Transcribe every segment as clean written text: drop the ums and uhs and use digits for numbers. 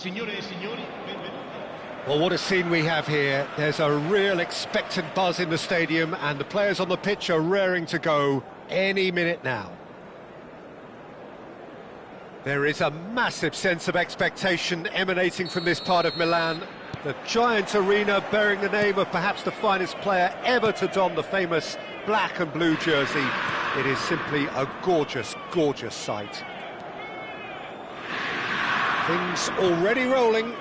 Signore e signori, benvenuti. Well, what a scene we have here. There's a real expectant buzz in the stadium and the players on the pitch are raring to go any minute now. There is a massive sense of expectation emanating from this part of Milan. The giant arena bearing the name of perhaps the finest player ever to don the famous black and blue jersey. It is simply a gorgeous, gorgeous sight. Things already rolling.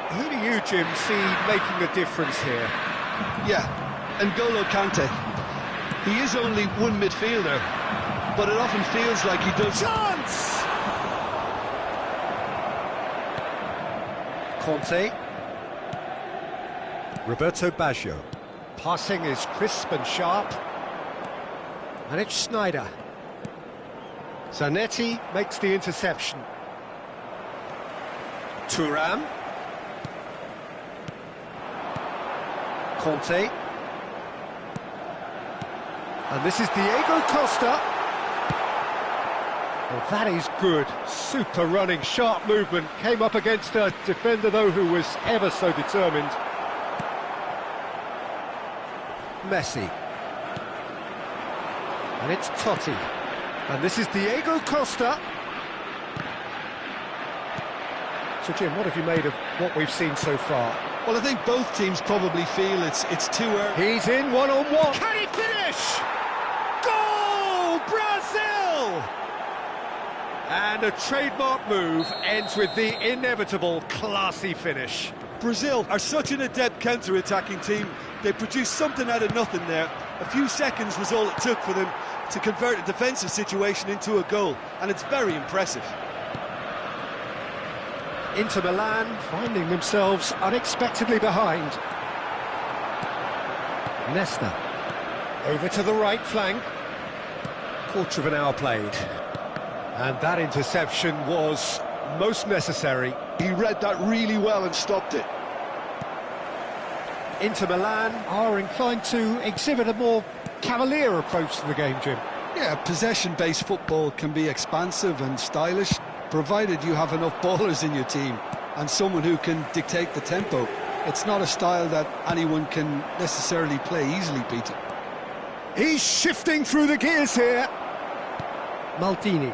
Who do you, Jim, see making the difference here? Yeah, N'Golo Kante. He is only one midfielder, but it often feels like he does... Chance! Conte. Roberto Baggio. Passing is crisp and sharp. And it's Sneijder. Zanetti makes the interception. Thuram. Conte. And this is Diego Costa. Well, that is good. Super running, sharp movement. Came up against a defender, though, who was ever so determined. Messi. And it's Totti. And this is Diego Costa. So, Jim, what have you made of what we've seen so far? Well, I think both teams probably feel it's too early. He's in one-on-one. Can he finish? Goal! Brazil! And a trademark move ends with the inevitable classy finish. Brazil are such an adept counter-attacking team. They produced something out of nothing there. A few seconds was all it took for them to convert a defensive situation into a goal, and it's very impressive. Inter Milan finding themselves unexpectedly behind. Nesta over to the right flank. Quarter of an hour played. And that interception was most necessary. He read that really well and stopped it. Inter Milan are inclined to exhibit a more cavalier approach to the game, Jim. Yeah, possession-based football can be expansive and stylish, provided you have enough ballers in your team and someone who can dictate the tempo. It's not a style that anyone can necessarily play easily, Peter. He's shifting through the gears here. Maldini.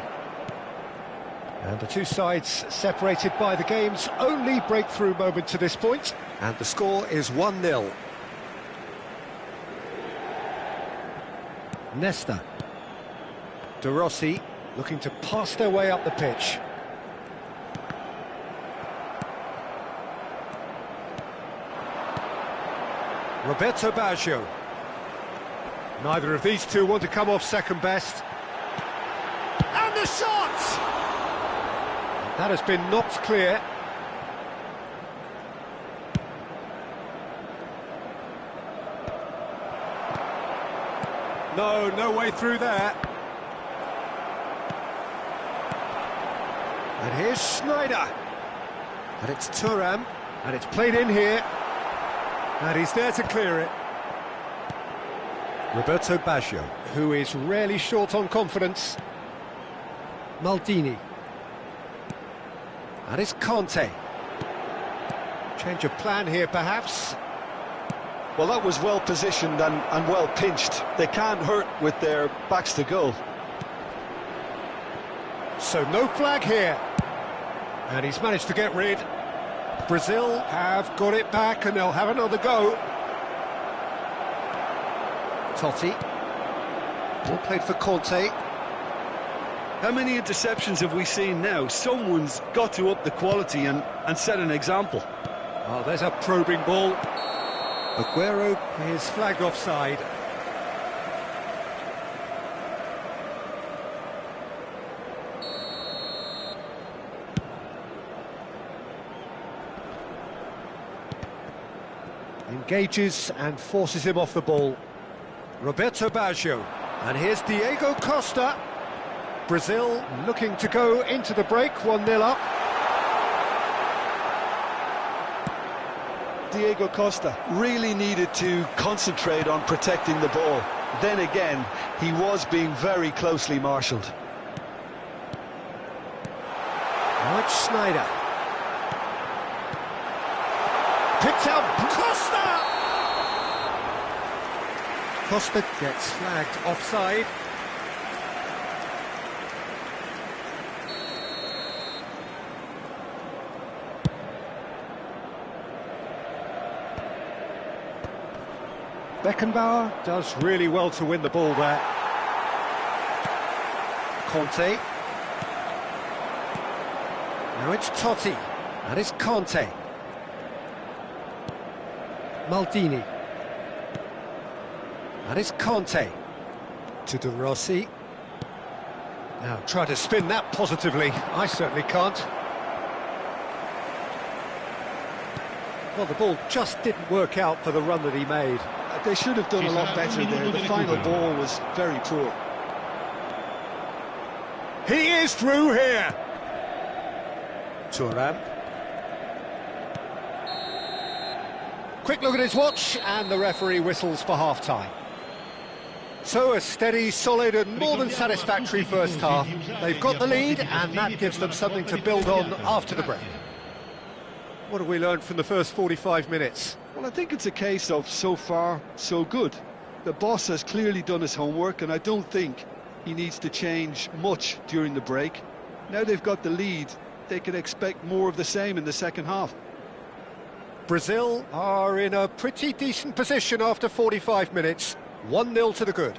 And the two sides separated by the game's only breakthrough moment to this point. And the score is 1-0. Nesta. De Rossi looking to pass their way up the pitch. Roberto Baggio. Neither of these two want to come off second best. And the shot! That has been knocked clear. No way through there. And here's Sneijder. And it's Thuram. And it's played in here. And he's there to clear it. Roberto Baggio, who is rarely short on confidence. Maldini. And it's Conte. Change of plan here, perhaps. Well, that was well positioned and well pinched. They can't hurt with their backs to goal. So no flag here. And he's managed to get rid. Brazil have got it back and they'll have another go. Totti. Ball played for Conte. How many interceptions have we seen now? Someone's got to up the quality and set an example. Oh, there's a probing ball. Aguero is flagged offside. Engages and forces him off the ball. Roberto Baggio. And here's Diego Costa. Brazil looking to go into the break, 1-0 up. Diego Costa really needed to concentrate on protecting the ball. Then again, he was being very closely marshalled. Now it's Sneijder. picked out Costa! Costa gets flagged offside. Beckenbauer does really well to win the ball there. Conte. Now it's Totti. That is Conte. Maldini. That is Conte. To De Rossi. Now try to spin that positively. I certainly can't. Well, the ball just didn't work out for the run that he made. They should have done a lot better there. The final ball was very poor. He is through here. Thuram. Quick look at his watch, and the referee whistles for half-time. So a steady, solid and more than satisfactory first half. They've got the lead, and that gives them something to build on after the break. What have we learned from the first 45 minutes? Well, I think it's a case of so far, so good. The boss has clearly done his homework, and I don't think he needs to change much during the break. Now they've got the lead, they can expect more of the same in the second half. Brazil are in a pretty decent position after 45 minutes. 1-0 to the good.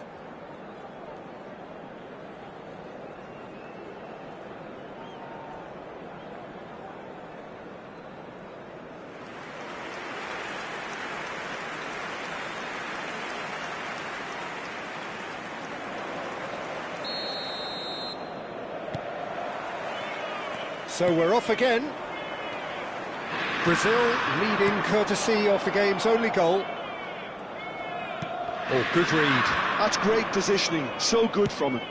So we're off again. Brazil leading courtesy of the game's only goal. Oh, good read. That's great positioning, so good from him.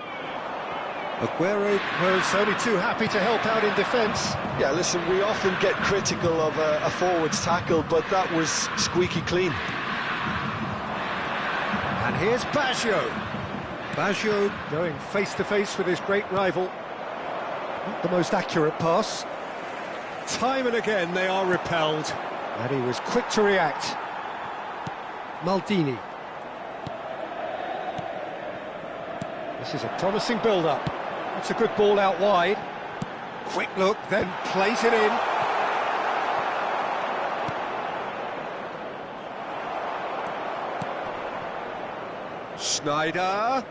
Aguero was only too happy to help out in defence. Yeah, listen, we often get critical of a forward's tackle, but that was squeaky clean. And here's Baggio. Baggio going face-to-face with his great rival. Not the most accurate pass. Time and again they are repelled. And he was quick to react. Maldini. This is a promising build-up. That's a good ball out wide. Quick look, then plays it in. Schneider.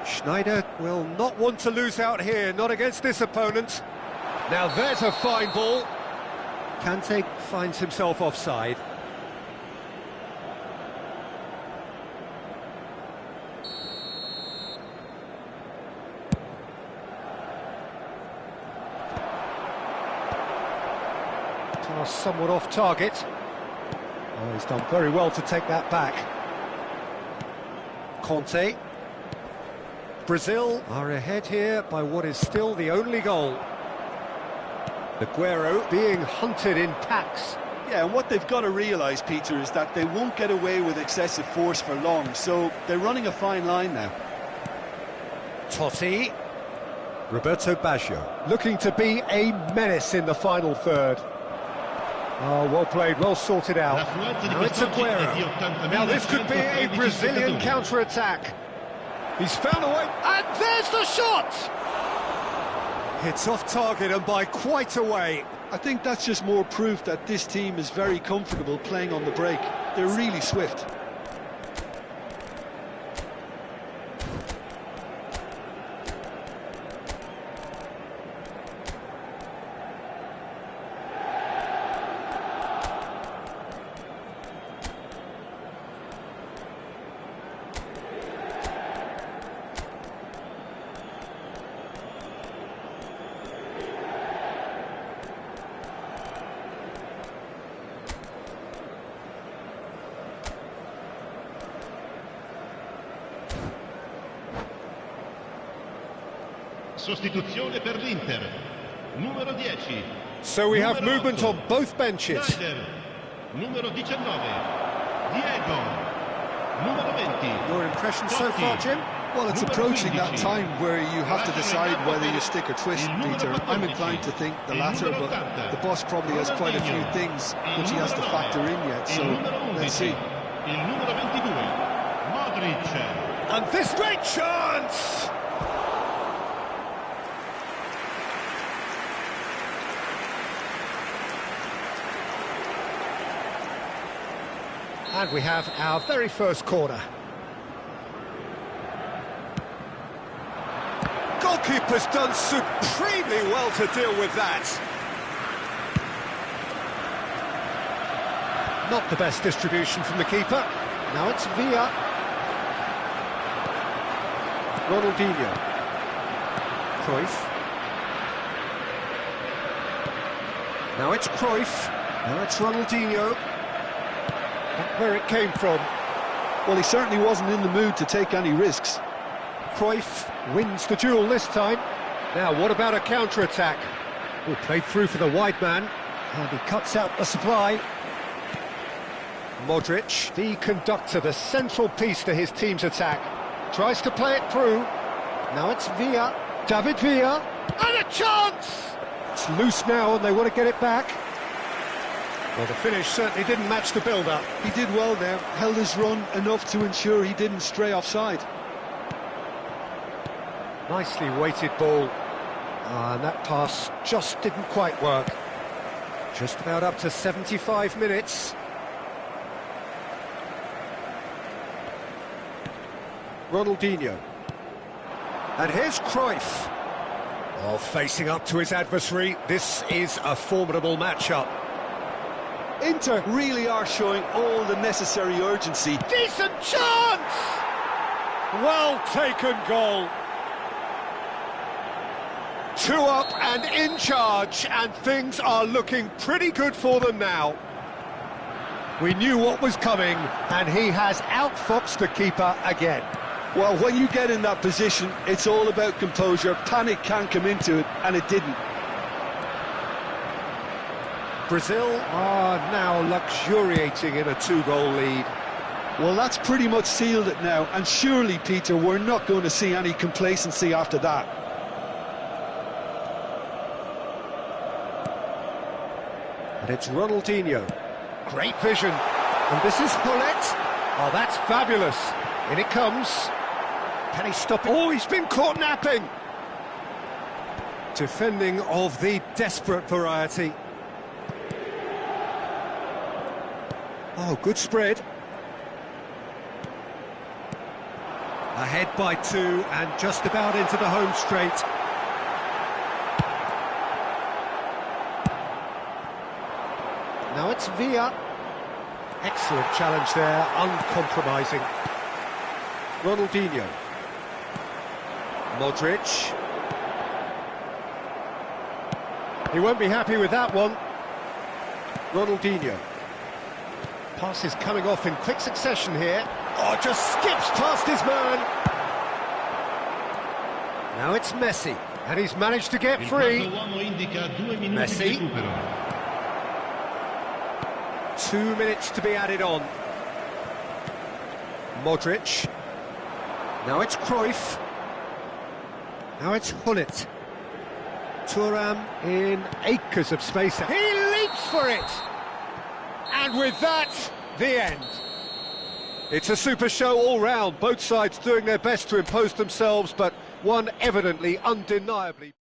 Schneider will not want to lose out here, not against this opponent. Now there's a fine ball. Kante finds himself offside. Pass somewhat off target. Oh, he's done very well to take that back. Conte. Brazil are ahead here by what is still the only goal. Aguero being hunted in packs. Yeah, and what they've got to realise, Peter, is that they won't get away with excessive force for long, so they're running a fine line now. Totti. Roberto Baggio looking to be a menace in the final third. Oh, well played, well sorted out. Now it's Aguero. Now this could be a Brazilian counter-attack. He's found a way, and there's the shot! It's off target and by quite a way. I think that's just more proof that this team is very comfortable playing on the break. They're really swift. Sostituzione per l'Inter. Numero 10. So we have movement on both benches. Schneider. Numero 19. Diego. Numero 20. Your impression so far, Jim? Well, it's Numero approaching 15. that time where you have to decide whether you stick or twist, Peter. I'm inclined to think the latter, but the boss probably has quite a few things which he has to factor in yet, so let's see. Il numero 22, Modric. And this great chance! And we have our very first corner. Goalkeeper's done supremely well to deal with that. Not the best distribution from the keeper. Now it's Villa. Ronaldinho. Cruyff. Now it's Cruyff. Now it's Ronaldinho. Back where it came from. Well, he certainly wasn't in the mood to take any risks. Cruyff wins the duel this time. Now, what about a counter-attack? Oh, played through for the wide man, and he cuts out the supply. Modric, the conductor, the central piece to his team's attack. Tries to play it through. Now it's Villa, David Villa, and a chance! It's loose now, and they want to get it back. Well, the finish certainly didn't match the build-up. He did well there, held his run enough to ensure he didn't stray offside. Nicely weighted ball. And that pass just didn't quite work. Just about up to 75 minutes. Ronaldinho. And here's Cruyff. Oh, facing up to his adversary, this is a formidable matchup. Inter really are showing all the necessary urgency. Decent chance! Well taken goal. 2 up and in charge, and things are looking pretty good for them now. We knew what was coming, and he has outfoxed the keeper again. Well, when you get in that position, it's all about composure. Panic can't come into it, and it didn't. Brazil are now luxuriating in a 2-goal lead. Well, that's pretty much sealed it now, and surely, Peter, we're not going to see any complacency after that. And it's Ronaldinho. Great vision. And this is Gullit. Oh, that's fabulous. In it comes. Can he stop it? Oh, he's been caught napping. Defending of the desperate variety. Oh, good spread. Ahead by 2 and just about into the home straight. Now it's Villa. Excellent challenge there, uncompromising. Ronaldinho. Modric. He won't be happy with that one. Ronaldinho. Pass is coming off in quick succession here. Oh, just skips past his man. Now it's Messi, and he's managed to get free. Messi. 2 minutes to be added on. Modric. Now it's Cruyff. Now it's Gullit. Thuram in acres of space. He leaps for it! And with that, the end. It's a super show all round, both sides doing their best to impose themselves, but one evidently, undeniably...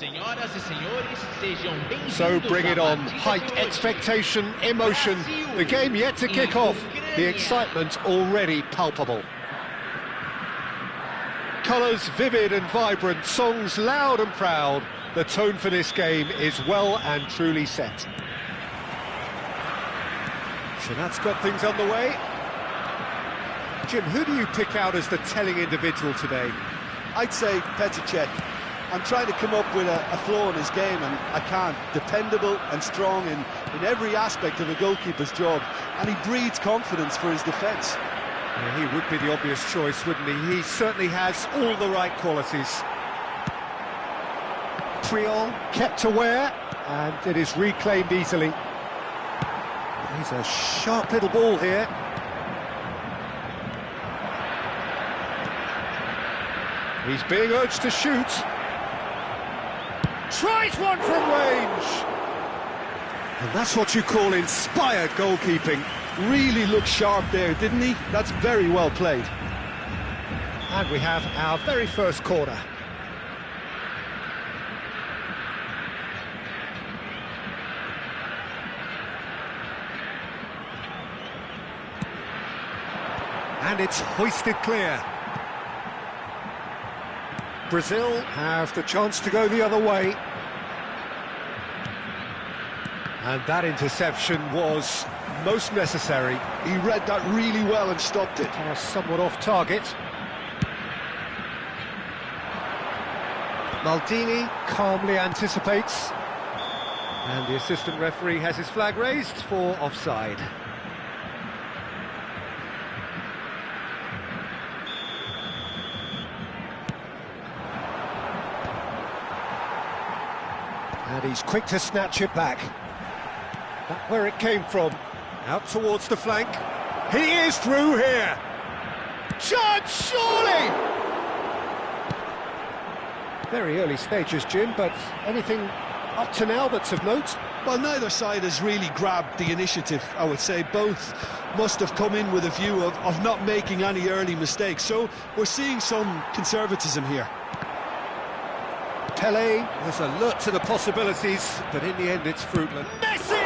Senhoras e senhores, sejam bem-vindos. So bring it on. à partida Height, de hoje. expectation, emotion. The game yet to kick off. The excitement already palpable. Colours vivid and vibrant, songs loud and proud. The tone for this game is well and truly set. So that's got things underway. Jim, who do you pick out as the telling individual today? I'd say Petr Cech. I'm trying to come up with a flaw in his game, and I can't. Dependable and strong in every aspect of a goalkeeper's job, and he breeds confidence for his defence. Yeah, he would be the obvious choice, wouldn't he? He certainly has all the right qualities. Triol kept aware, and it is reclaimed easily. He's a sharp little ball here. He's being urged to shoot. Tries one from range. And that's what you call inspired goalkeeping. Really looked sharp there, didn't he? That's very well played. And we have our very first corner. And it's hoisted clear. Brazil have the chance to go the other way. And that interception was most necessary. He read that really well and stopped it. Somewhat off target. Maldini calmly anticipates. And the assistant referee has his flag raised for offside. And he's quick to snatch it back. That's where it came from. Out towards the flank. He is through here. Chance, surely! Very early stages, Jim, but anything up to now that's of note? Well, neither side has really grabbed the initiative, I would say. Both must have come in with a view of not making any early mistakes. So we're seeing some conservatism here. Pele was alert to the possibilities, but in the end it's fruitless. Messi!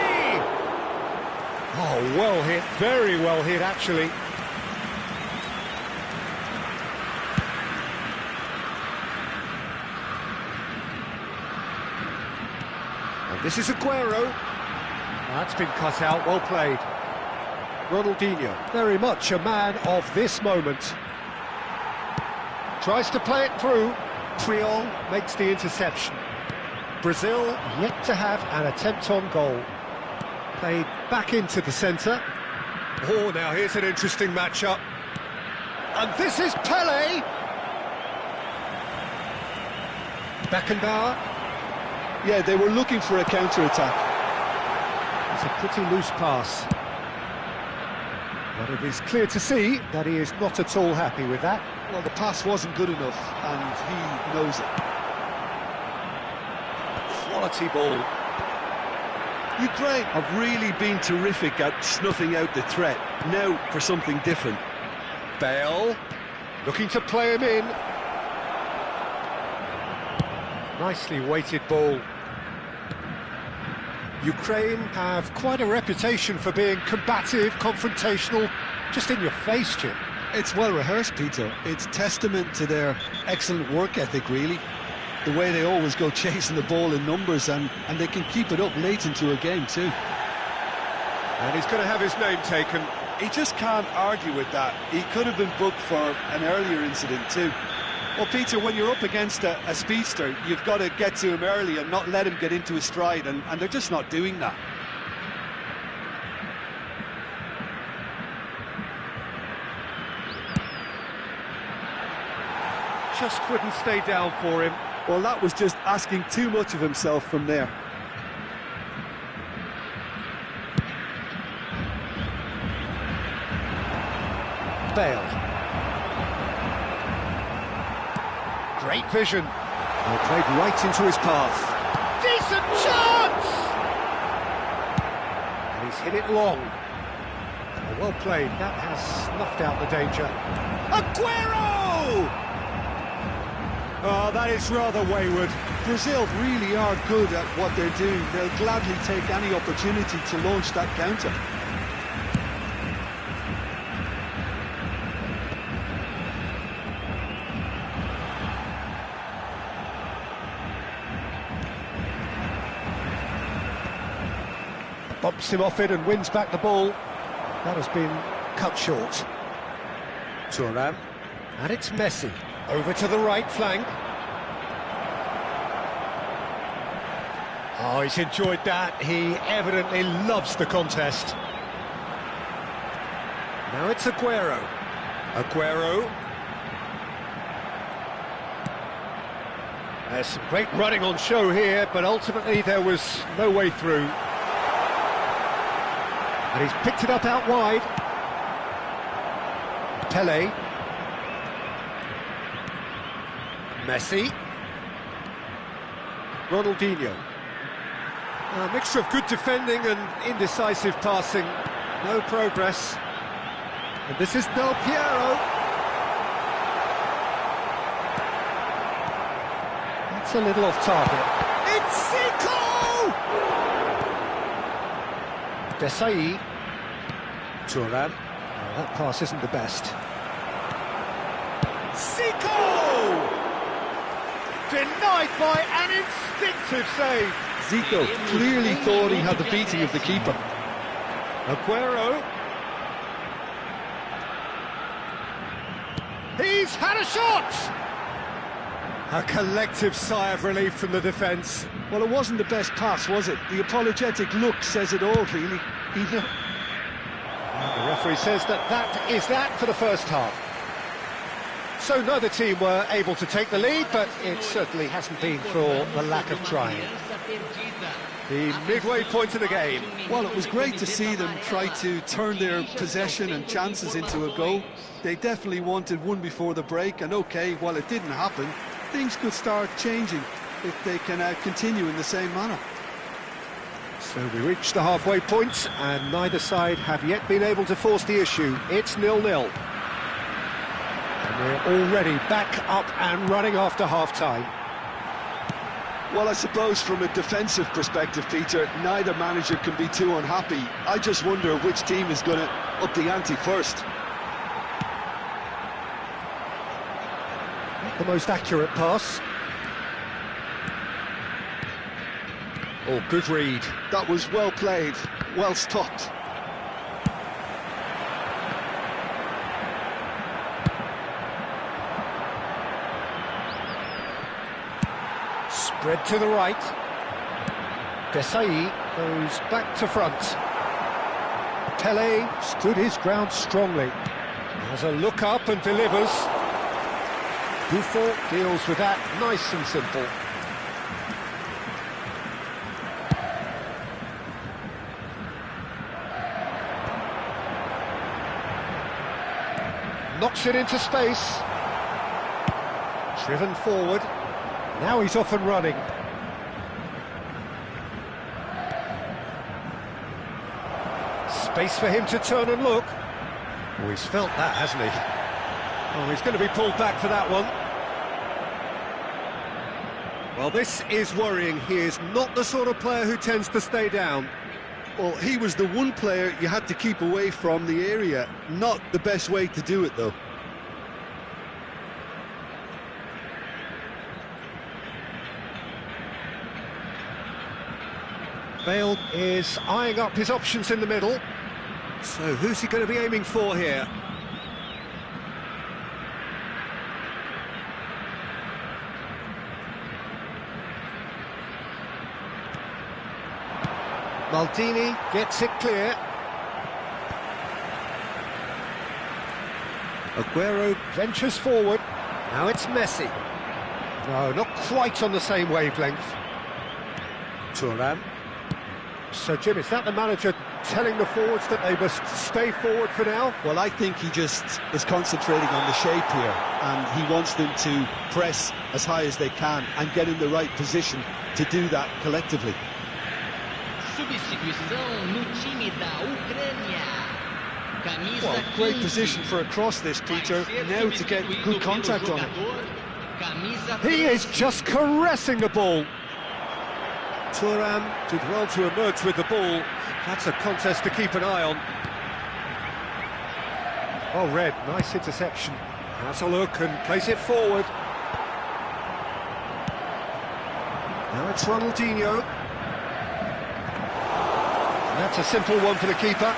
Oh, well hit, very well hit actually. And this is Aguero. That's been cut out, well played. Ronaldinho, very much a man of this moment. Tries to play it through. Triol makes the interception. Brazil yet to have an attempt on goal. Played back into the centre. Oh, now here's an interesting matchup. And this is Pele. Beckenbauer. Yeah, they were looking for a counter-attack. It's a pretty loose pass. But it is clear to see that he is not at all happy with that. Well, the pass wasn't good enough, and he knows it. Quality ball. Ukraine have really been terrific at snuffing out the threat. Now for something different. Bale, looking to play him in. Nicely weighted ball. Ukraine have quite a reputation for being combative, confrontational, just in your face, Jim. It's well rehearsed, Peter. It's testament to their excellent work ethic, really. The way they always go chasing the ball in numbers, and they can keep it up late into a game too. And he's going to have his name taken. He just can't argue with that. He could have been booked for an earlier incident too. Well, Peter, when you're up against a speedster, you've got to get to him early and not let him get into his stride, and they're just not doing that. Just wouldn't stay down for him. Well, that was just asking too much of himself from there. Bale. Great vision. They played right into his path. Decent chance! And he's hit it long. Well played. That has snuffed out the danger. Aguero! Oh, that is rather wayward. Brazil really are good at what they're doing. They'll gladly take any opportunity to launch that counter. Bumps him off it and wins back the ball. That has been cut short. Thuram. And it's Messi. Over to the right flank. Oh, he's enjoyed that. He evidently loves the contest. Now it's Aguero. Aguero. There's some great running on show here, but ultimately there was no way through. And he's picked it up out wide. Pele. Messi. Ronaldinho. A mixture of good defending and indecisive passing. No progress. And this is Del Piero. That's a little off target. It's Zico! Desai. Thuram. Oh, that pass isn't the best. Zico! Denied by an instinctive save. Zico clearly thought he had the beating of the keeper. Aguero. He's had a shot! A collective sigh of relief from the defence. Well, it wasn't the best pass, was it? The apologetic look says it all, really. The referee says that is that for the first half. So neither team were able to take the lead, but it certainly hasn't been for the lack of trying. The midway point of the game. Well, it was great to see them try to turn their possession and chances into a goal. They definitely wanted one before the break, and okay, while it didn't happen, things could start changing if they can continue in the same manner. So we reached the halfway point, and neither side have yet been able to force the issue. It's 0-0. And we're already back up and running after half-time. Well, I suppose from a defensive perspective, Peter, neither manager can be too unhappy. I just wonder which team is going to up the ante first. Not the most accurate pass. Oh, good read. That was well played, well stopped. Spread to the right. Desai goes back to front. Pele stood his ground strongly. Has a look up and delivers. Buffon deals with that nice and simple. Knocks it into space. Driven forward. Now he's off and running. Space for him to turn and look. Oh, he's felt that, hasn't he? Oh, he's going to be pulled back for that one. Well, this is worrying. He is not the sort of player who tends to stay down. Well, he was the one player you had to keep away from the area. Not the best way to do it, though. Bale is eyeing up his options in the middle. So who's he going to be aiming for here? Maldini gets it clear. Aguero ventures forward. Now it's Messi. No, not quite on the same wavelength. Thuram. So, Jim, is that the manager telling the forwards that they must stay forward for now? Well, I think he just is concentrating on the shape here, and he wants them to press as high as they can and get in the right position to do that collectively. Substituição no time da Ucrânia. Well, great position for a cross this, Peter. Now to get good contact on it. Camisa He is 13. just caressing the ball. Thuram did well to emerge with the ball. That's a contest to keep an eye on. Oh, Red, nice interception. Has a look and plays it forward. Now it's Ronaldinho. And that's a simple one for the keeper.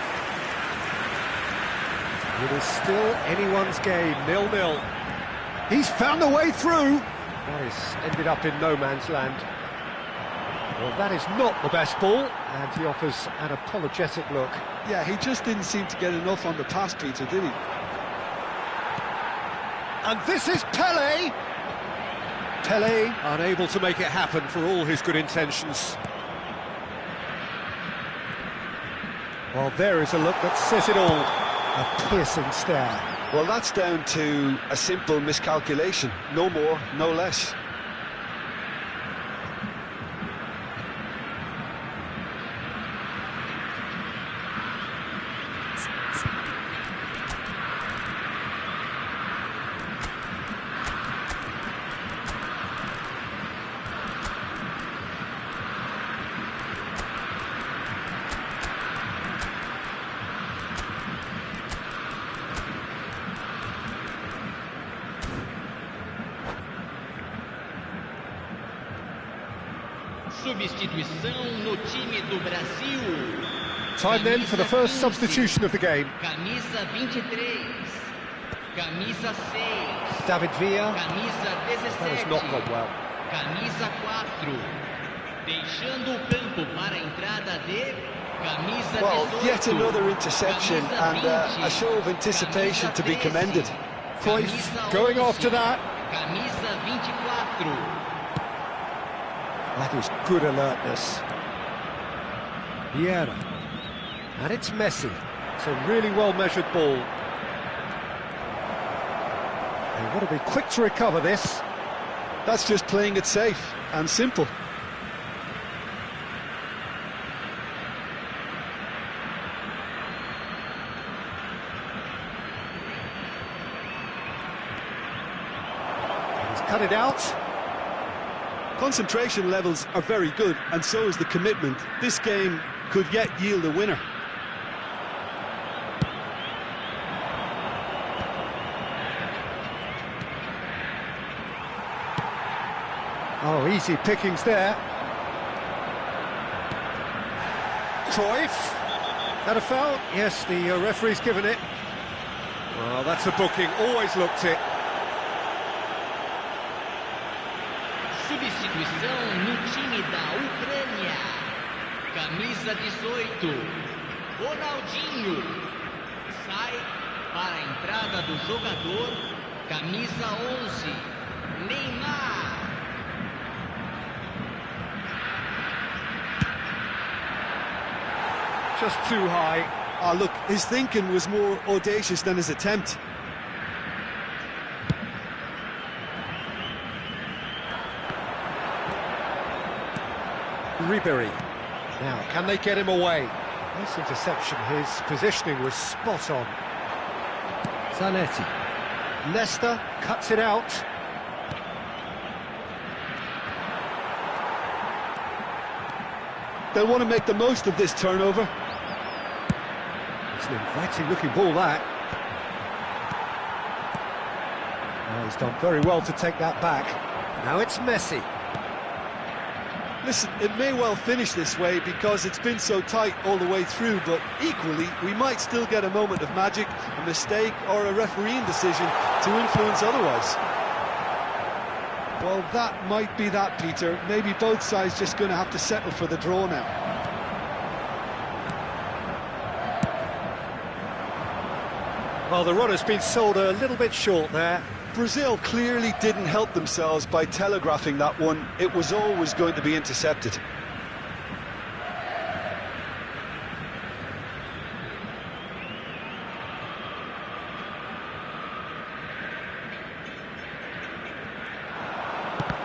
It is still anyone's game, 0-0. He's found a way through. That is ended up in no man's land. Well, that is not the best ball, and he offers an apologetic look. Yeah, he just didn't seem to get enough on the pass, Peter, did he? And this is Pele. Pele unable to make it happen for all his good intentions. Well, there is a look that says it all. A piercing stare. Well, that's down to a simple miscalculation. No more, no less. Substituição no time do Brasil. Time then for the first Camisa substitution of the game. Camisa 23. Camisa 6. David Villa. Camisa That has 17. not gone well. Camisa 4. Deixando o campo para a entrada de Camisa 18. Well, yet another interception Camisa and 20. a show of anticipation to be Camisa commended. 13. Cruyff Camisa going 11. after that. Camisa 24. That is good alertness. Vieira. And it's Messi. It's a really well-measured ball. They want to be quick to recover this. That's just playing it safe and simple. He's cut it out. Concentration levels are very good, and so is the commitment. This game could yet yield a winner. Oh, easy pickings there. Cruyff. That a foul? Yes, the referee's given it. Well, that's a booking. Always looked it. Substituição no time da Ucrânia. Camisa 18. Ronaldinho. Sai para a entrada do jogador. Camisa 11. Neymar. Just too high. Ah, look, his thinking was more audacious than his attempt. Ribery. Now, can they get him away? Nice interception. His positioning was spot on. Zanetti. Leicester cuts it out. They'll want to make the most of this turnover. It's an inviting-looking ball, that. Oh, he's done very well to take that back. Now it's Messi. Listen, it may well finish this way because it's been so tight all the way through, but equally, we might still get a moment of magic, a mistake, or a refereeing decision to influence otherwise. Well, that might be that, Peter. Maybe both sides just going to have to settle for the draw now. Well, the run has been sold a little bit short there. Brazil clearly didn't help themselves by telegraphing that one. It was always going to be intercepted.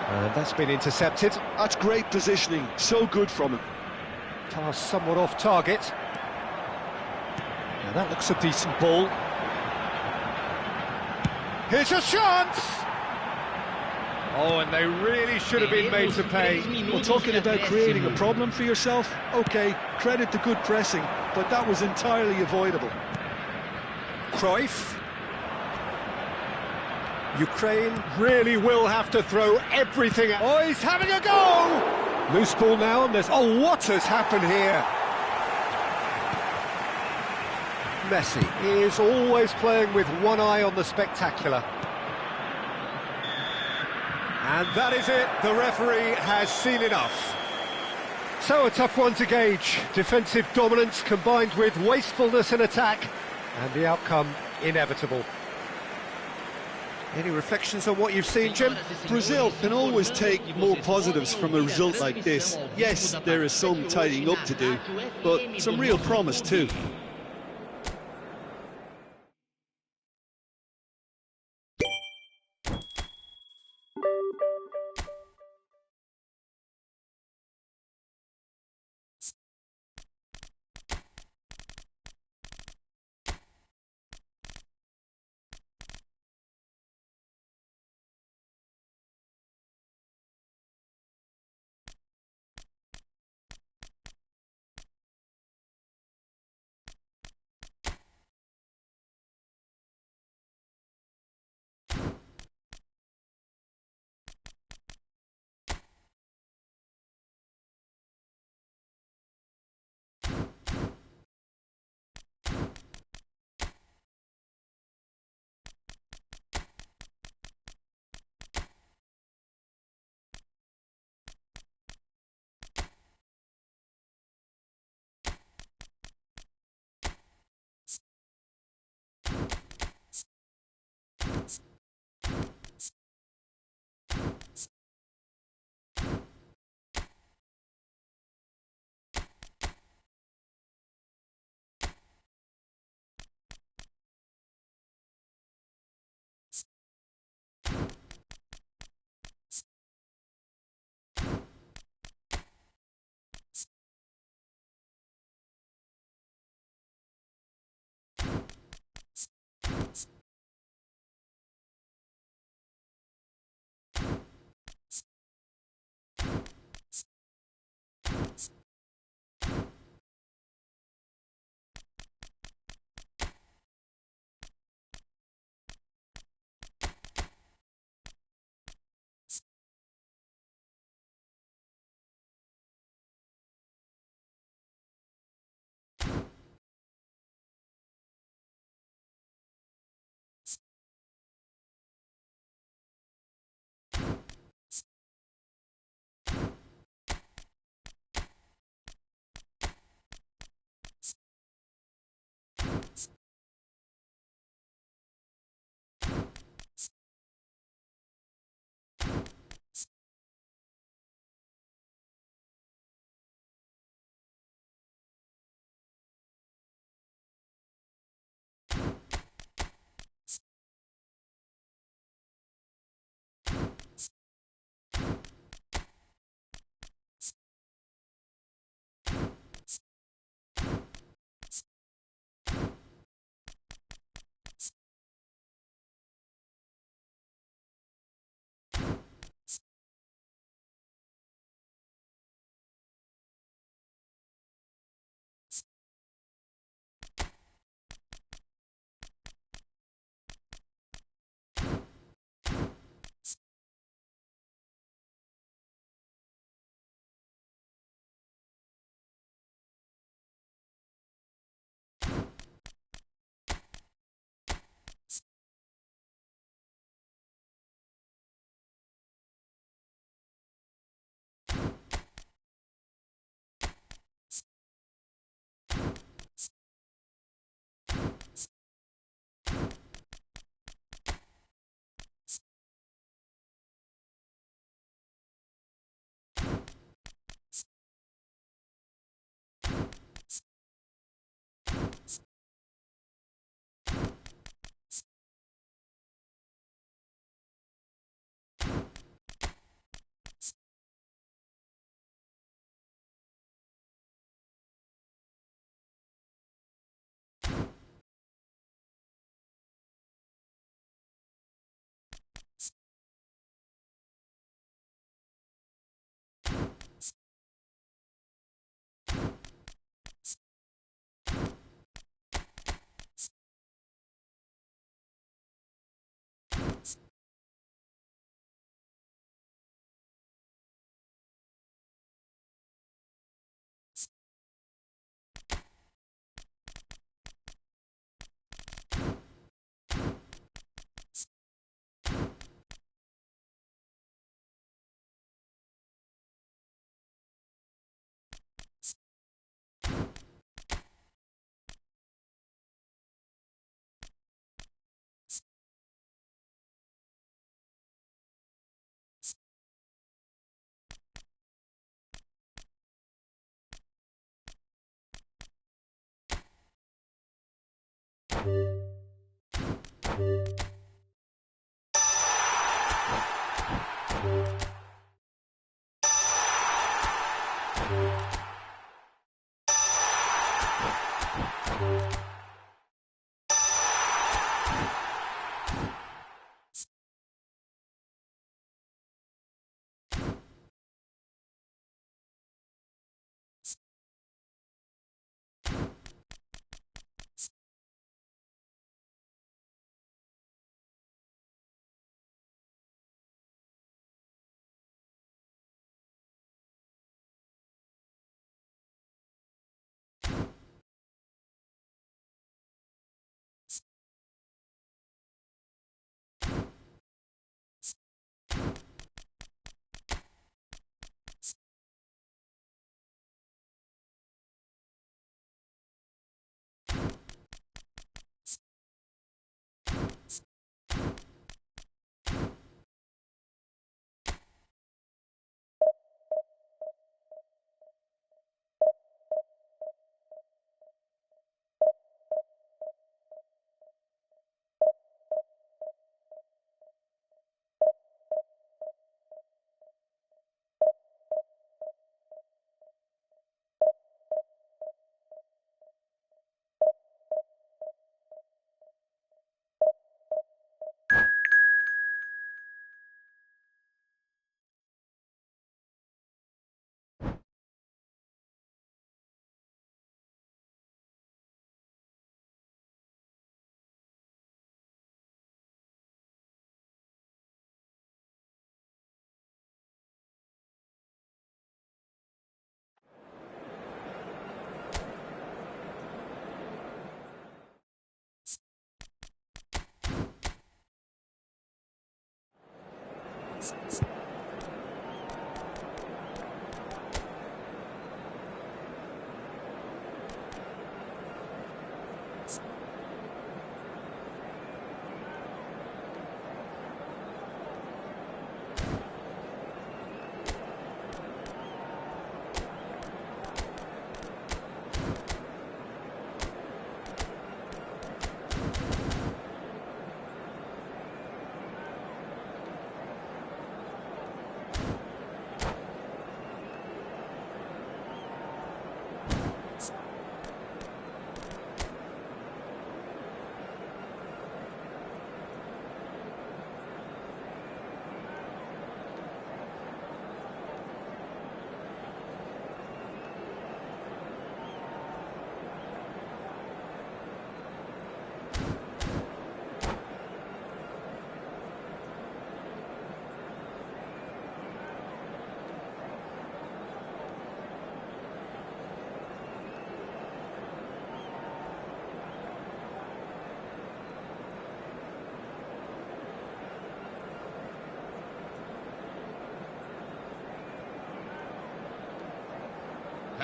And that's been intercepted. That's great positioning, so good from him. Pass somewhat off target. Now that looks a decent ball. Here's a chance! Oh, and they really should have been made to pay. Well, talking about creating a problem for yourself, okay, credit to good pressing, but that was entirely avoidable. Cruyff. Ukraine really will have to throw everything at... Oh, he's having a go! Loose ball now, and there's... Oh, what has happened here? Messi is always playing with one eye on the spectacular. And that is it, the referee has seen enough. So a tough one to gauge. Defensive dominance combined with wastefulness in attack, and the outcome inevitable. Any reflections on what you've seen, Jim? Brazil can always take more positives from a result like this. Yes, there is some tidying up to do, but some real promise too.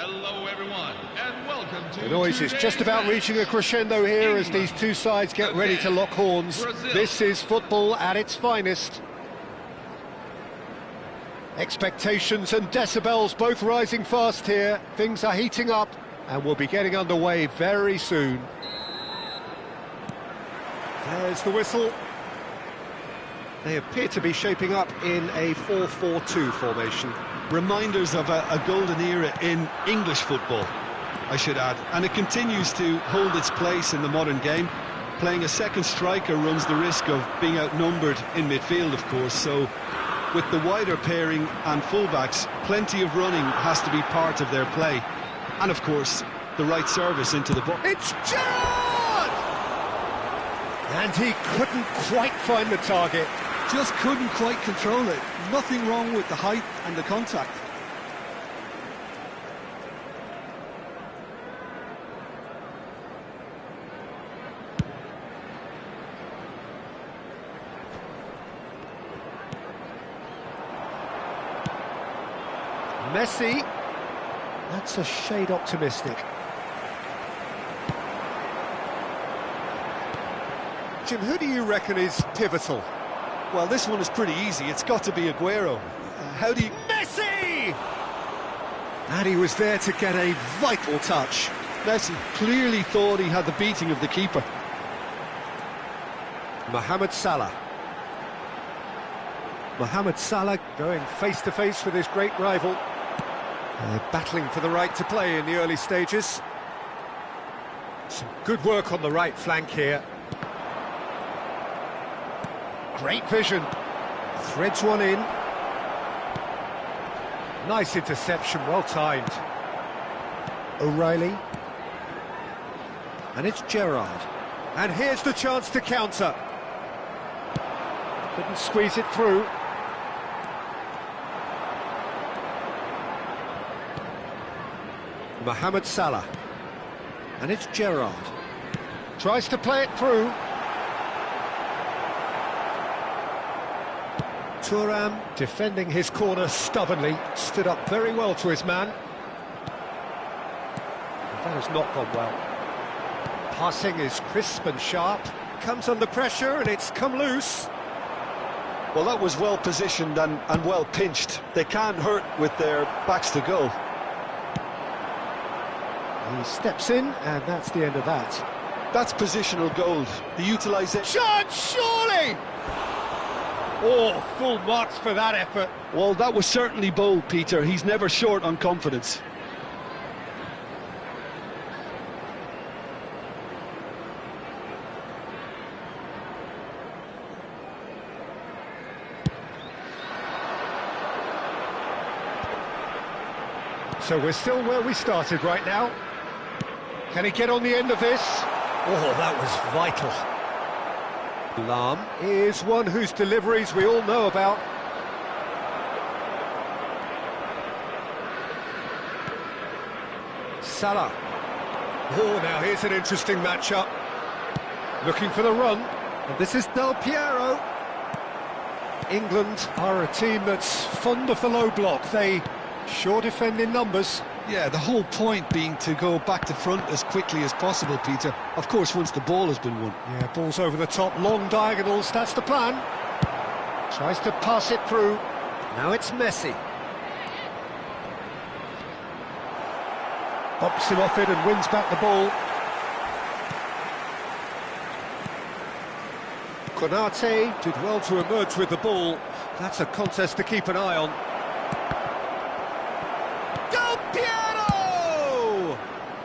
Hello everyone, and welcome to The noise is just about reaching a crescendo here as these two sides get ready to lock horns. This is football at its finest. Expectations and decibels both rising fast here. Things are heating up and we'll be getting underway very soon. There's the whistle. They appear to be shaping up in a 4-4-2 formation. Reminders of a golden era in English football, I should add. And it continues to hold its place in the modern game. Playing a second striker runs the risk of being outnumbered in midfield, of course, so with the wider pairing and fullbacks, plenty of running has to be part of their play. And of course, the right service into the box. It's Gerrard! And he couldn't quite find the target. Just couldn't quite control it. Nothing wrong with the height and the contact. Messi, that's a shade optimistic. Jim, who do you reckon is pivotal? Well, this one is pretty easy. It's got to be Aguero. How do you... Messi! And he was there to get a vital touch. Messi clearly thought he had the beating of the keeper. Mohamed Salah. Mohamed Salah going face-to-face with his great rival. Battling for the right to play in the early stages. Some good work on the right flank here. Great vision. Threads one in. Nice interception, well timed. O'Reilly. And it's Gerrard. And here's the chance to counter. Couldn't squeeze it through. Mohamed Salah. And it's Gerrard. Tries to play it through. Thuram defending his corner stubbornly, stood up very well to his man. That has not gone well. Passing is crisp and sharp, comes under pressure and it's come loose. Well, that was well positioned and well pinched. They can't hurt with their backs to goal. He steps in and that's the end of that. That's positional gold. The utilisation... Shot, surely! Oh, full marks for that effort. Well, that was certainly bold, Peter. He's never short on confidence. So we're still where we started right now. Can he get on the end of this? Oh, that was vital. Lahm is one whose deliveries we all know about. Salah. Oh, now here's an interesting matchup. Looking for the run. And this is Del Piero. England are a team that's fond of the low block. They sure defend in numbers. Yeah, the whole point being to go back to front as quickly as possible, Peter. Of course, once the ball has been won. Yeah, ball's over the top, long diagonals, that's the plan. Tries to pass it through. Now it's Messi. Bops him off it and wins back the ball. Konate did well to emerge with the ball. That's a contest to keep an eye on.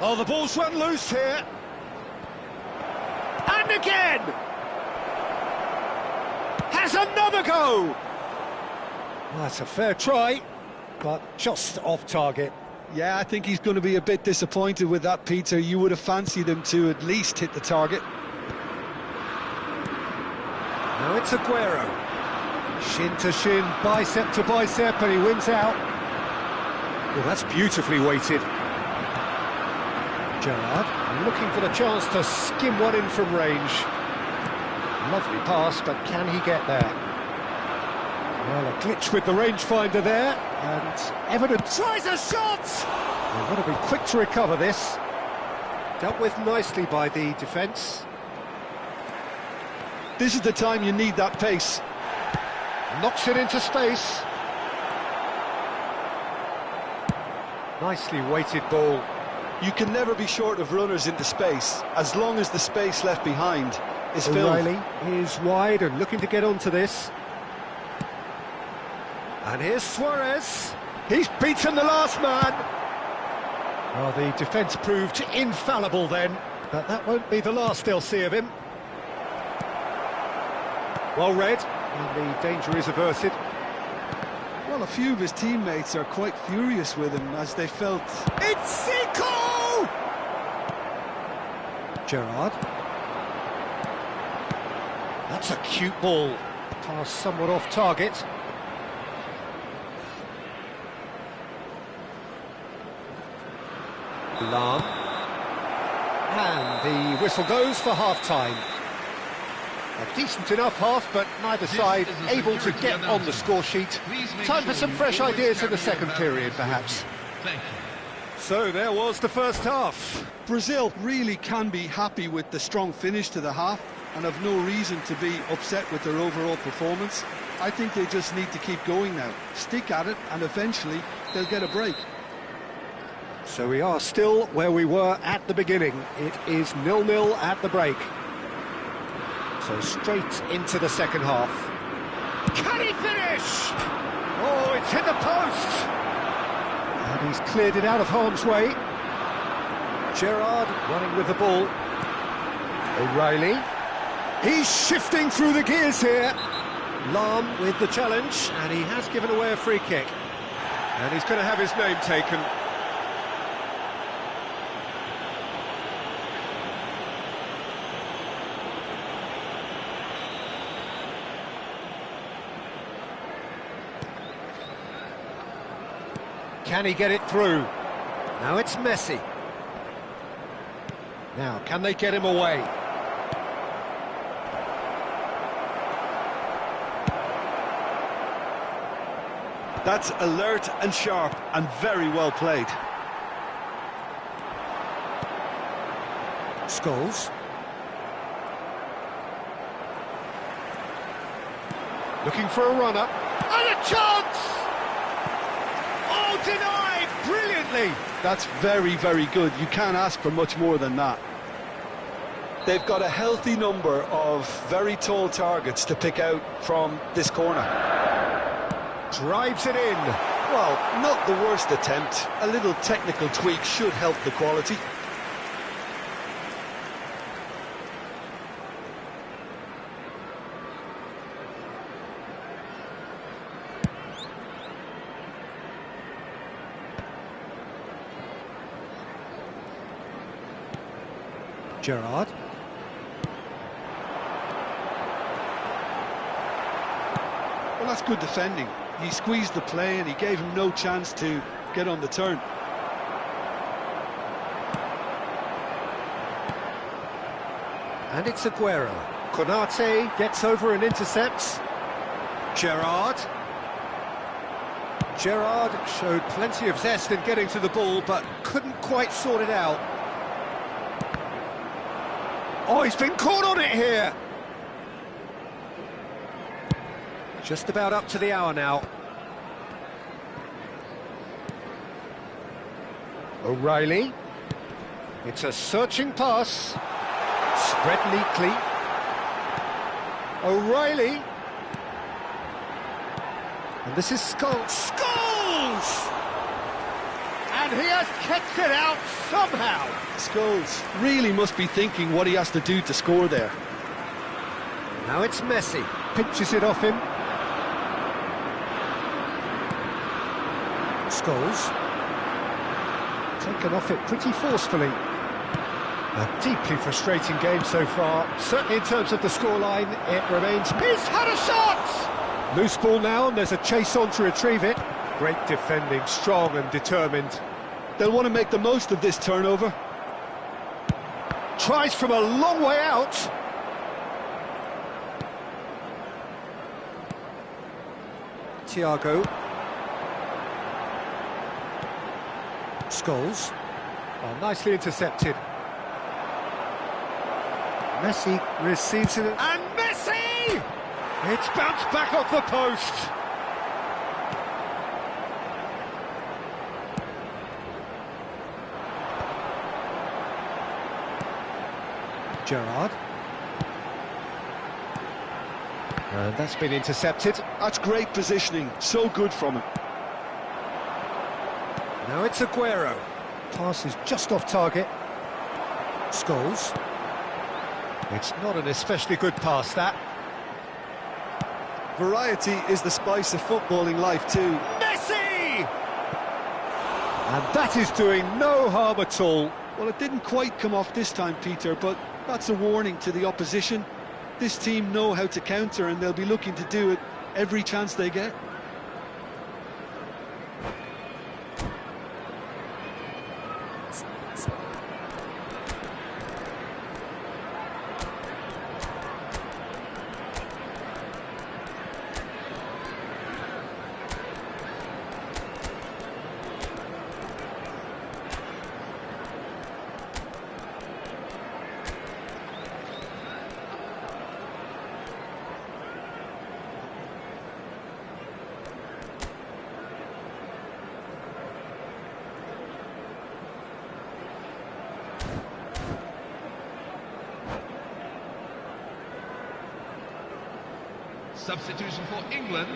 Oh, the ball's run loose here. And again! Has another go! Well, that's a fair try, but just off target. Yeah, I think he's going to be a bit disappointed with that, Peter. You would have fancied him to at least hit the target. Now it's Aguero. Shin to shin, bicep to bicep, and he wins out. Well, that's beautifully weighted. Gerrard looking for the chance to skim one in from range. Lovely pass, but can he get there? Well, a glitch with the rangefinder there, and Everton tries a shot! They've got to be quick to recover this. Dealt with nicely by the defence. This is the time you need that pace. Knocks it into space. Nicely weighted ball. You can never be short of runners into space, as long as the space left behind is filled. O'Reilly is wide and looking to get onto this. And here's Suarez. He's beaten the last man. Well, the defence proved infallible then, but that won't be the last they'll see of him. Well read, and the danger is averted. Well, a few of his teammates are quite furious with him as they felt... It's Zico! Gerrard. That's a cute ball. Pass somewhat off target. Lahm. And the whistle goes for half-time. A decent enough half, but neither side able to get on the score sheet. Time for some fresh ideas in the second period, perhaps. Thank you. So there was the first half. Brazil really can be happy with the strong finish to the half and have no reason to be upset with their overall performance. I think they just need to keep going now, stick at it, and eventually they'll get a break. So we are still where we were at the beginning. It is 0-0 at the break. So straight into the second half. Can he finish? Oh, it's hit the post! And he's cleared it out of harm's way. Gerrard running with the ball. O'Reilly. He's shifting through the gears here. Lahm with the challenge, and he has given away a free kick. And he's going to have his name taken. Can he get it through? Now it's Messi. Now, can they get him away? That's alert and sharp and very well played. Scholes. Looking for a runner. And a chance! Oh, denied brilliantly! That's very, very good. You can't ask for much more than that. They've got a healthy number of very tall targets to pick out from this corner. Drives it in. Well, not the worst attempt. A little technical tweak should help the quality. Gerrard. Well, that's good defending. He squeezed the play and he gave him no chance to get on the turn. And it's Aguero. Konate gets over and intercepts. Gerrard. Gerrard showed plenty of zest in getting to the ball, but couldn't quite sort it out. Oh, he's been caught on it here! Just about up to the hour now. O'Reilly. It's a searching pass. Spread neatly. O'Reilly. And this is Scholes. Scholes! And he has kicked it out somehow. Scholes really must be thinking what he has to do to score there. Now it's Messi. Pinches it off him. Scholes. Taken off it pretty forcefully. A deeply frustrating game so far. Certainly in terms of the scoreline, it remains... He's had a shot! Loose ball now, and there's a chase on to retrieve it. Great defending, strong and determined. They'll want to make the most of this turnover. Tries from a long way out. Thiago. Scholes. Oh, nicely intercepted. Messi receives it. And Messi! It's bounced back off the post. Gerrard. And that's been intercepted. That's great positioning. So good from him. Now it's Aguero. Pass is just off target. Scholes. It's not an especially good pass, that. Variety is the spice of footballing life too. Messi! And that is doing no harm at all. Well, it didn't quite come off this time, Peter, but that's a warning to the opposition. This team know how to counter and they'll be looking to do it every chance they get. Substitution for England,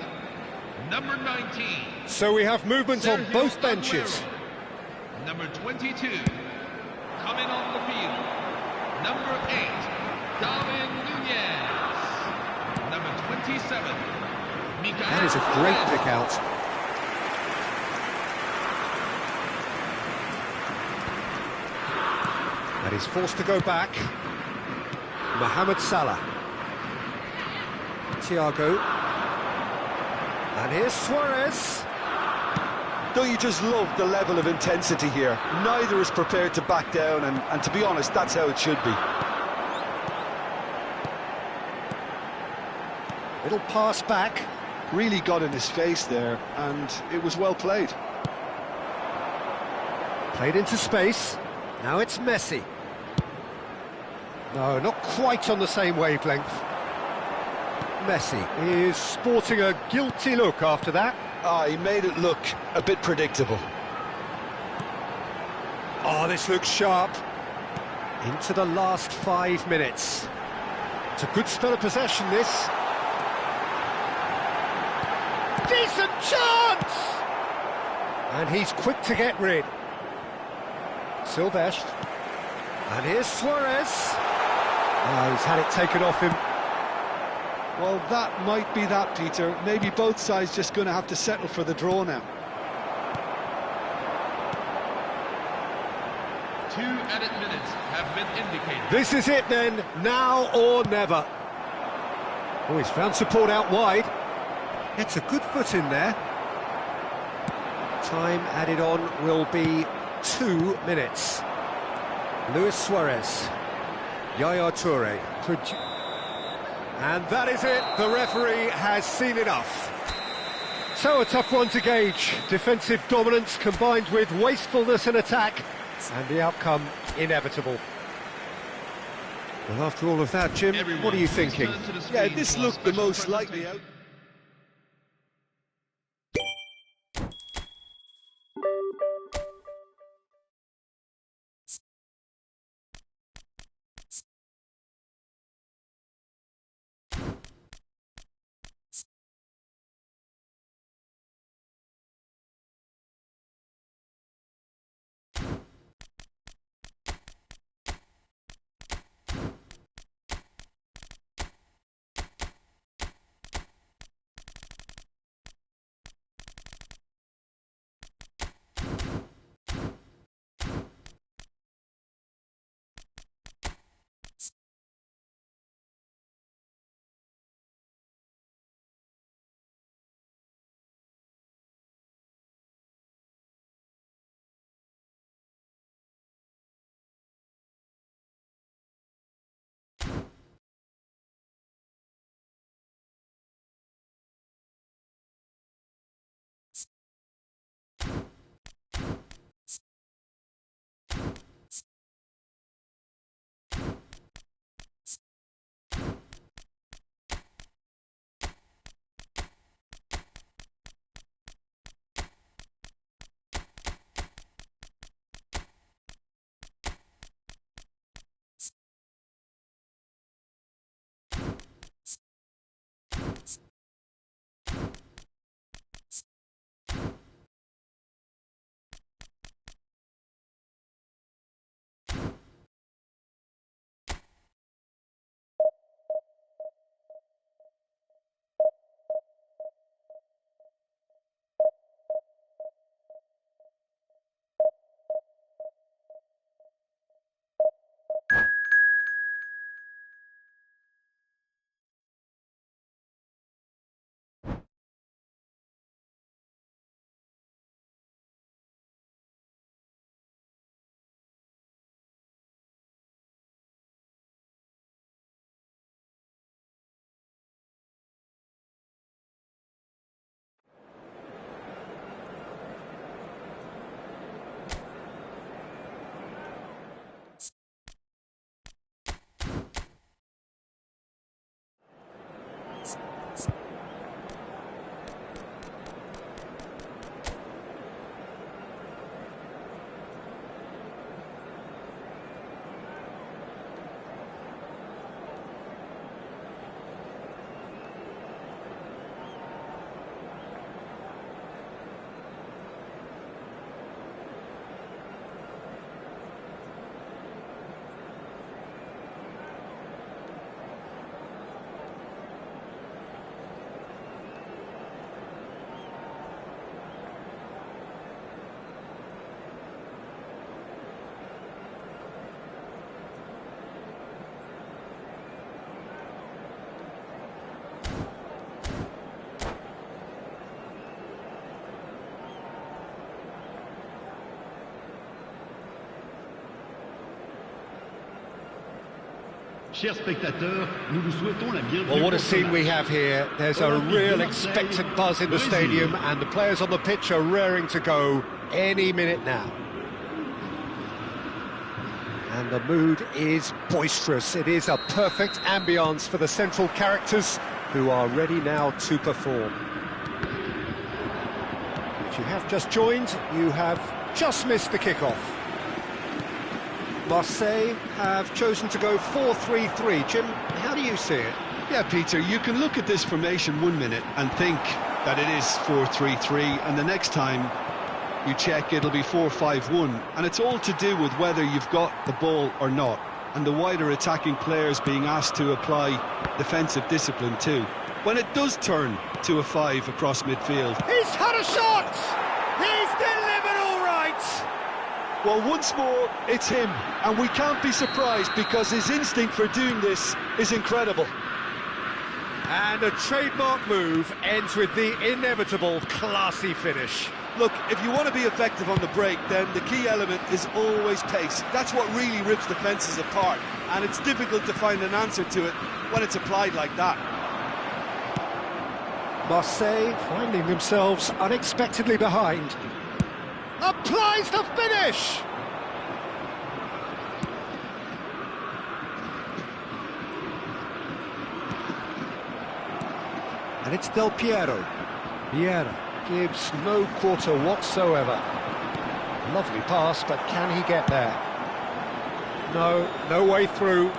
number 19. So we have movement on Sergio both benches. Aguero. Number 22, coming on the field. Number 8, Darwin Nunez. Number 27, Miguel. That is a great pick out. And he's forced to go back. Mohamed Salah. Thiago. And here's Suarez. Don't you just love the level of intensity here? Neither is prepared to back down, and to be honest, that's how it should be. Little pass back. Really got in his face there, and it was well played. Played into space. Now it's Messi. No, not quite on the same wavelength. Messi is sporting a guilty look after that. He made it look a bit predictable. Oh, this looks sharp. Into the last 5 minutes. It's a good spell of possession, this. Decent chance! And he's quick to get rid. Silvestre. And here's Suarez. Oh, he's had it taken off him. Well, that might be that, Peter. Maybe both sides just going to have to settle for the draw now. 2 added minutes have been indicated. This is it then, now or never. Oh, he's found support out wide. It's a good foot in there. Time added on will be 2 minutes. Luis Suarez. Yaya Toure. And that is it. The referee has seen enough. So a tough one to gauge. Defensive dominance combined with wastefulness in attack. And the outcome inevitable. Well, after all of that, Jim, what are you thinking? Yeah, this looked the most likely out. Chers spectateurs, nous vous souhaitons la bienvenue. Well, what a pour ce scene we match. have here. There's a real expectant buzz in the stadium, and the players on the pitch are raring to go any minute now. And the mood is boisterous. It is a perfect ambience for the central characters who are ready now to perform. If you have just joined, you have just missed the kickoff. Marseille have chosen to go 4-3-3. Jim, how do you see it? Yeah, Peter, you can look at this formation 1 minute and think that it is 4-3-3, and the next time you check it'll be 4-5-1, and it's all to do with whether you've got the ball or not, and the wider attacking players being asked to apply defensive discipline too. When it does turn to a 5 across midfield... He's had a shot! He's delivered all right! Well, once more, it's him, and we can't be surprised because his instinct for doing this is incredible. And a trademark move ends with the inevitable classy finish. Look, if you want to be effective on the break, then the key element is always pace. That's what really rips defences apart, and it's difficult to find an answer to it when it's applied like that. Marseille finding themselves unexpectedly behind. Applies the finish! And it's Del Piero. Vieira gives no quarter whatsoever. Lovely pass, but can he get there? No, no way through.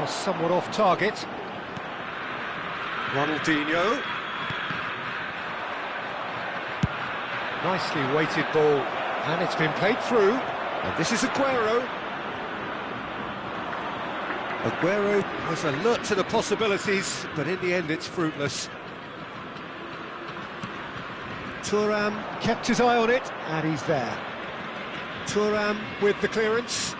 Somewhat off target. Ronaldinho. Nicely weighted ball, and it's been played through. And this is Aguero. Aguero was alert to the possibilities, but in the end it's fruitless. Thuram kept his eye on it, and he's there. Thuram with the clearance.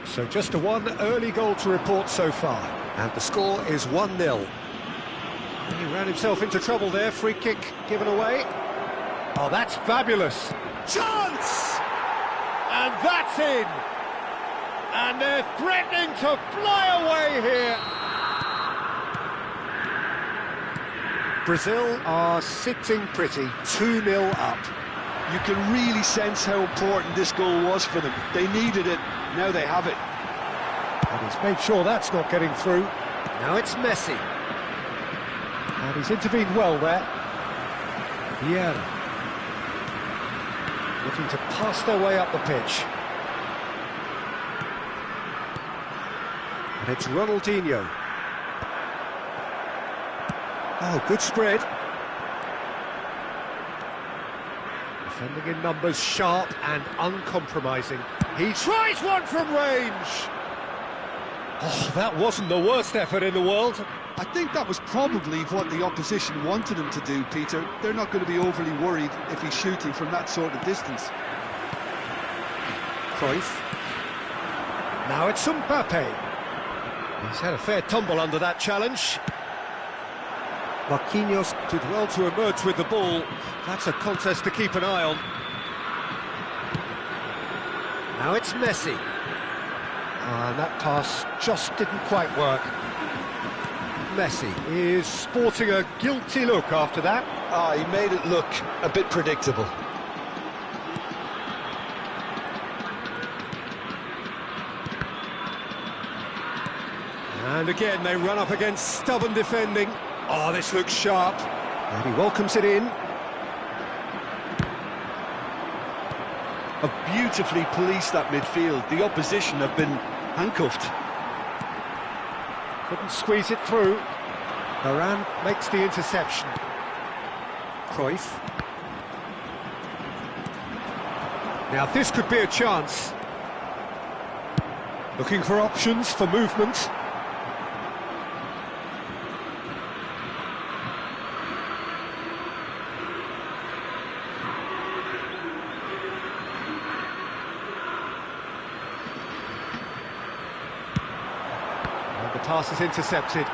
So just a one early goal to report so far, and the score is 1-0. He ran himself into trouble there, free kick given away. Oh, that's fabulous. Chance! And that's in! And they're threatening to fly away here. Brazil are sitting pretty, 2-0 up. You can really sense how important this goal was for them. They needed it, now they have it. And he's made sure that's not getting through. Now it's Messi. And he's intervened well there. Vieira. Looking to pass their way up the pitch. And it's Ronaldinho. Oh, good spread. Defending in numbers, sharp and uncompromising. He tries one from range. Oh, that wasn't the worst effort in the world. I think that was probably what the opposition wanted him to do, Peter. They're not going to be overly worried if he's shooting from that sort of distance. Cruyff. Now it's Mbappe. He's had a fair tumble under that challenge. Marquinhos did well to emerge with the ball. That's a contest to keep an eye on. Now it's Messi. And that pass just didn't quite work. Messi is sporting a guilty look after that. He made it look a bit predictable. And again, they run up against stubborn defending. Oh, this looks sharp. And he welcomes it in. Have beautifully policed that midfield. The opposition have been handcuffed. Couldn't squeeze it through. Varane makes the interception. Cruyff. Now this could be a chance. Looking for options for movement. And the pass is intercepted.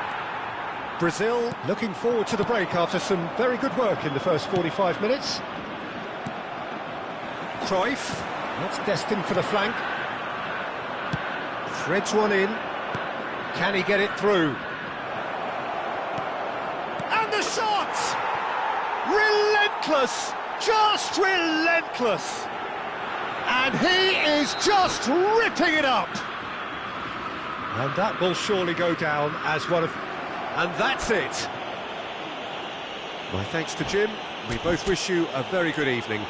Brazil looking forward to the break after some very good work in the first 45 minutes. Cruyff, that's destined for the flank. Threads one in. Can he get it through? And the shot! Relentless! Just relentless! And he is just ripping it up! And that will surely go down as one of... And that's it! My thanks to Jim. We both wish you a very good evening.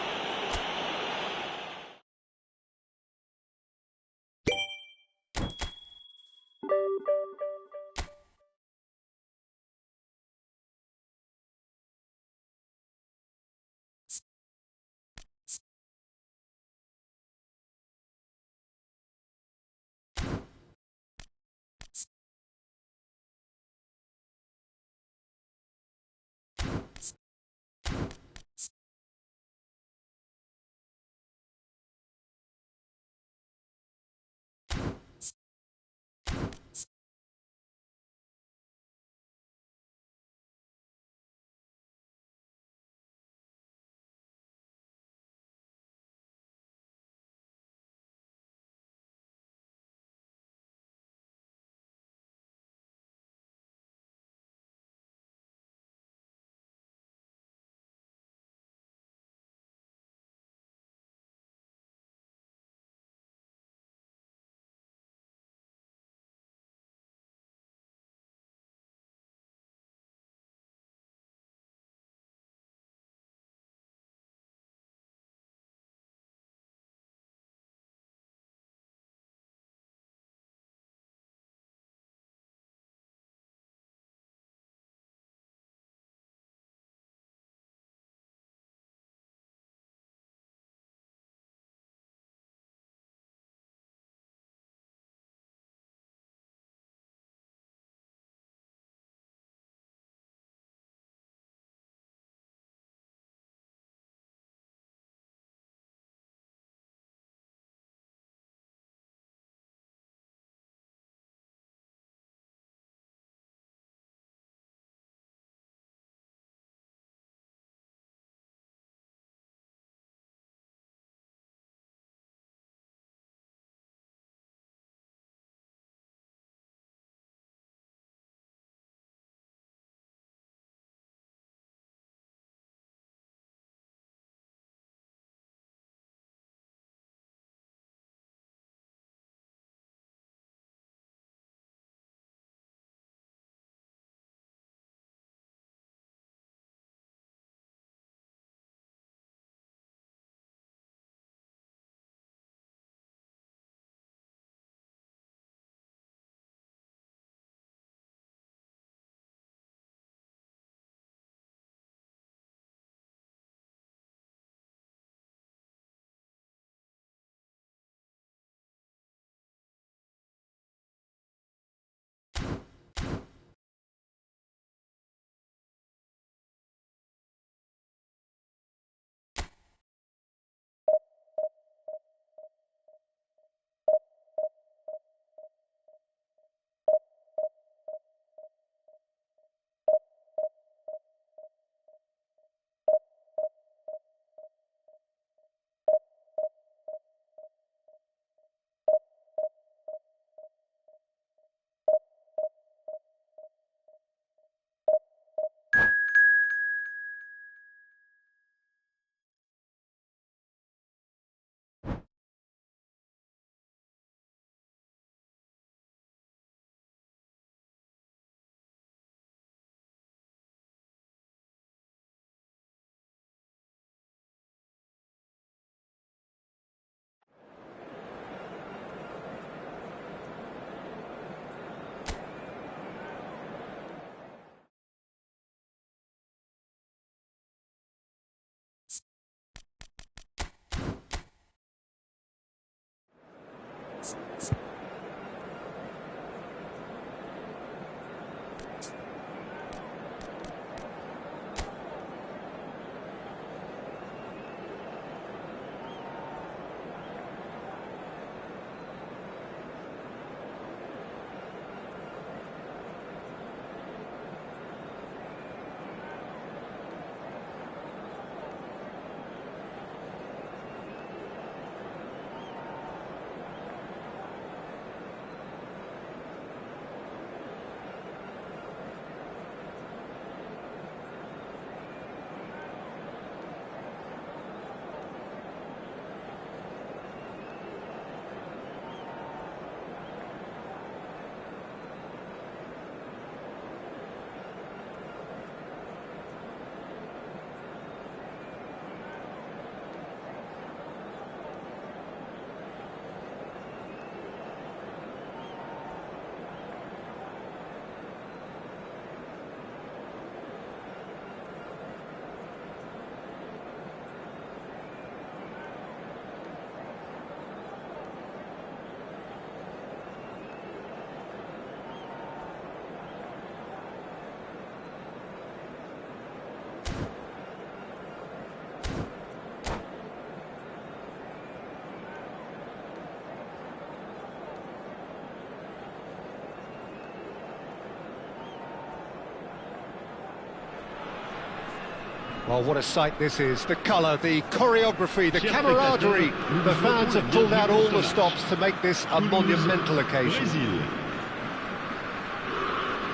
Well, what a sight this is. The colour, the choreography, the camaraderie. The fans have pulled out all the stops to make this a monumental occasion.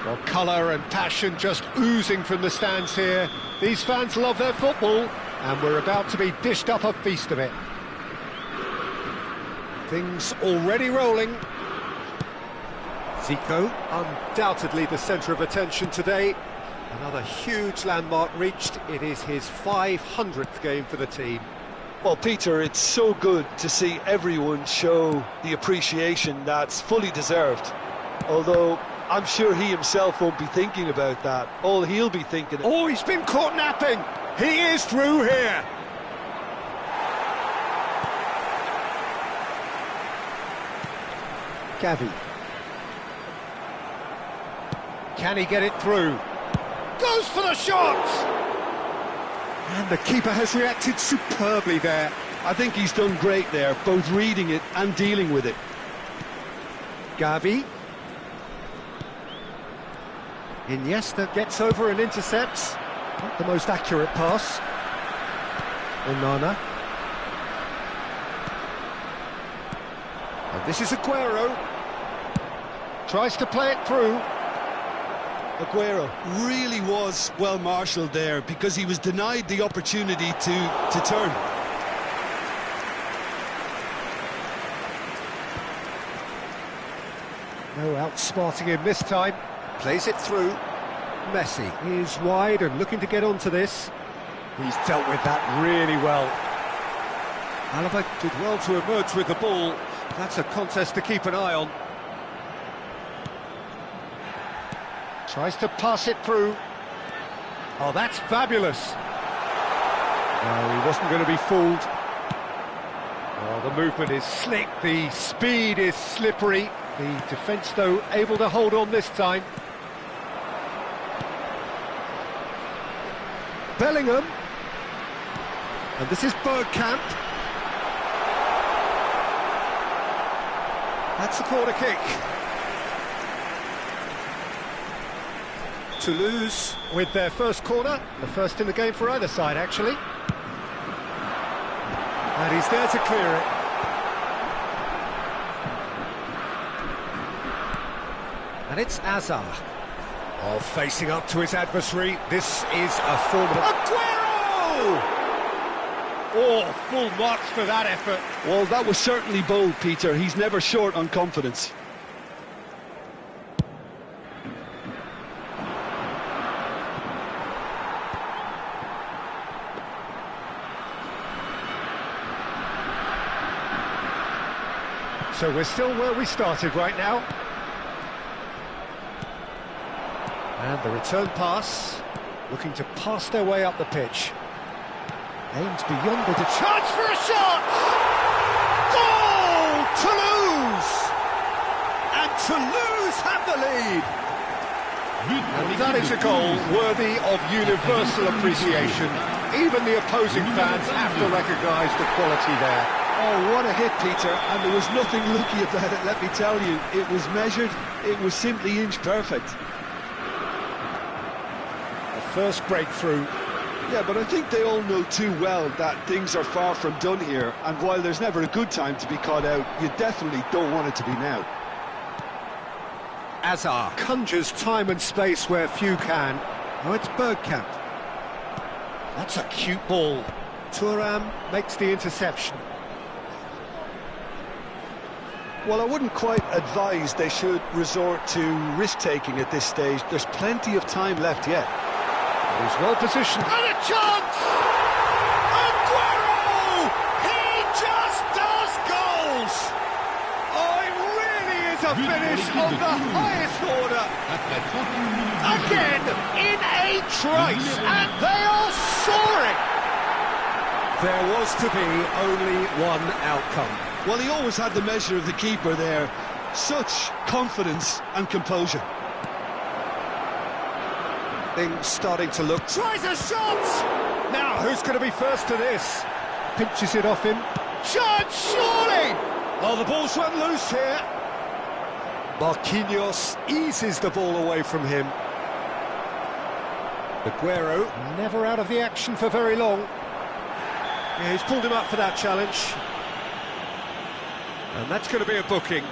Well, colour and passion just oozing from the stands here. These fans love their football, and we're about to be dished up a feast of it. Things already rolling. Zico, undoubtedly the centre of attention today. Another huge landmark reached. It is his 500th game for the team. Well, Peter, it's so good to see everyone show the appreciation that's fully deserved. Although I'm sure he himself won't be thinking about that. All he'll be thinking... Oh, he's been caught napping! He is through here! Gavi. Can he get it through? Goes for the shot! And the keeper has reacted superbly there. I think he's done great there, both reading it and dealing with it. Gavi. Iniesta gets over and intercepts. Not the most accurate pass. Onana. And this is Aguero. Tries to play it through. Aguero really was well marshalled there because he was denied the opportunity to turn. No outsmarting him this time. Plays it through. Messi is wide and looking to get onto this. He's dealt with that really well. Alaba did well to emerge with the ball. That's a contest to keep an eye on. Tries to pass it through. Oh, that's fabulous. No, he wasn't going to be fooled. Oh, the movement is slick, the speed is slippery. The defence, though, able to hold on this time. Bellingham. And this is Bergkamp. That's a corner kick. Toulouse with their first corner, the first in the game for either side, actually. And he's there to clear it. And it's Azar. Oh, facing up to his adversary. This is a formidable... Aguero! Oh, full marks for that effort. Well, that was certainly bold, Peter. He's never short on confidence. So we're still where we started right now. And the return pass, looking to pass their way up the pitch. Aims beyond the chance for a shot! Goal! Toulouse! And Toulouse have the lead! And that is a goal worthy of universal appreciation. Even the opposing fans have to recognise the quality there. Oh, what a hit, Peter, and there was nothing lucky about it, let me tell you. It was measured, it was simply inch perfect. The first breakthrough. Yeah, but I think they all know too well that things are far from done here, and while there's never a good time to be caught out, you definitely don't want it to be now. Azar conjures time and space where few can. Oh, it's Bergkamp. That's a cute ball. Thuram makes the interception. Well, I wouldn't quite advise they should resort to risk-taking at this stage. There's plenty of time left yet. He's well positioned. And a chance! Aguero! He just does goals! Oh, it really is a finish of the highest order. Again, in a trice, and they are soaring! There was to be only one outcome. Well, he always had the measure of the keeper there. Such confidence and composure. Things starting to look... Tries a shot! Now, who's going to be first to this? Pinches it off him. Chance, surely! Oh, the ball's run loose here. Marquinhos eases the ball away from him. Aguero, never out of the action for very long. Yeah, he's pulled him up for that challenge. And that's going to be a booking.